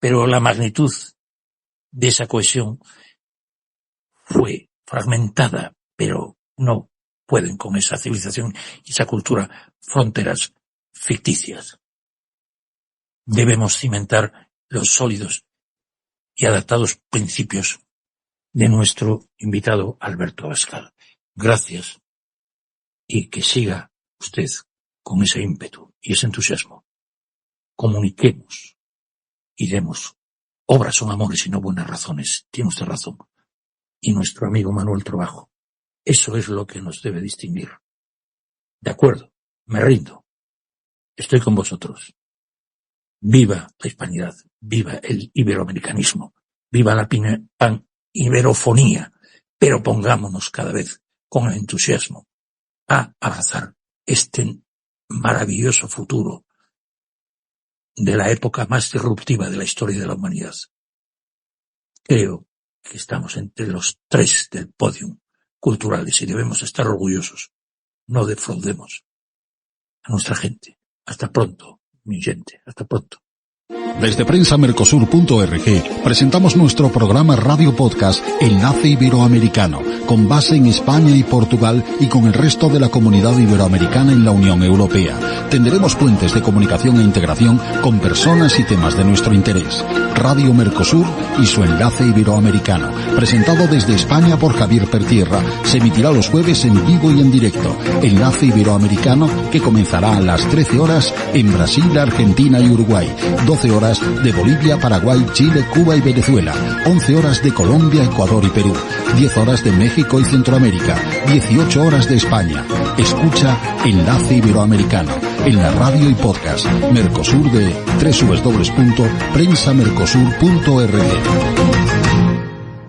Pero la magnitud de esa cohesión fue fragmentada, pero no pueden con esa civilización y esa cultura fronteras ficticias. Debemos cimentar los sólidos y adaptados principios de nuestro invitado Alberto Abascal. Gracias y que siga usted con ese ímpetu y ese entusiasmo. Comuniquemos y demos. Obras son amores y no buenas razones. Tiene usted razón. Y nuestro amigo Manuel Trabajo. Eso es lo que nos debe distinguir. De acuerdo, me rindo. Estoy con vosotros. Viva la hispanidad, viva el iberoamericanismo, viva la pan-iberofonía, pero pongámonos cada vez con el entusiasmo a abrazar este maravilloso futuro de la época más disruptiva de la historia de la humanidad. Creo que estamos entre los 3 del podium culturales y debemos estar orgullosos. No defraudemos a nuestra gente. Hasta pronto, mi gente. Hasta pronto. Desde prensamercosur.org presentamos nuestro programa Radio Podcast Enlace Iberoamericano, con base en España y Portugal y con el resto de la comunidad iberoamericana en la Unión Europea. Tendremos puentes de comunicación e integración con personas y temas de nuestro interés. Radio Mercosur y su Enlace Iberoamericano, presentado desde España por Javier Pertierra, se emitirá los jueves en vivo y en directo. Enlace Iberoamericano, que comenzará a las 13 horas en Brasil, Argentina y Uruguay, 12 horas de Bolivia, Paraguay, Chile, Cuba y Venezuela, 11 horas de Colombia, Ecuador y Perú, 10 horas de México y Centroamérica, 18 horas de España. Escucha Enlace Iberoamericano en la radio y podcast Mercosur de www.prensamercosur.org.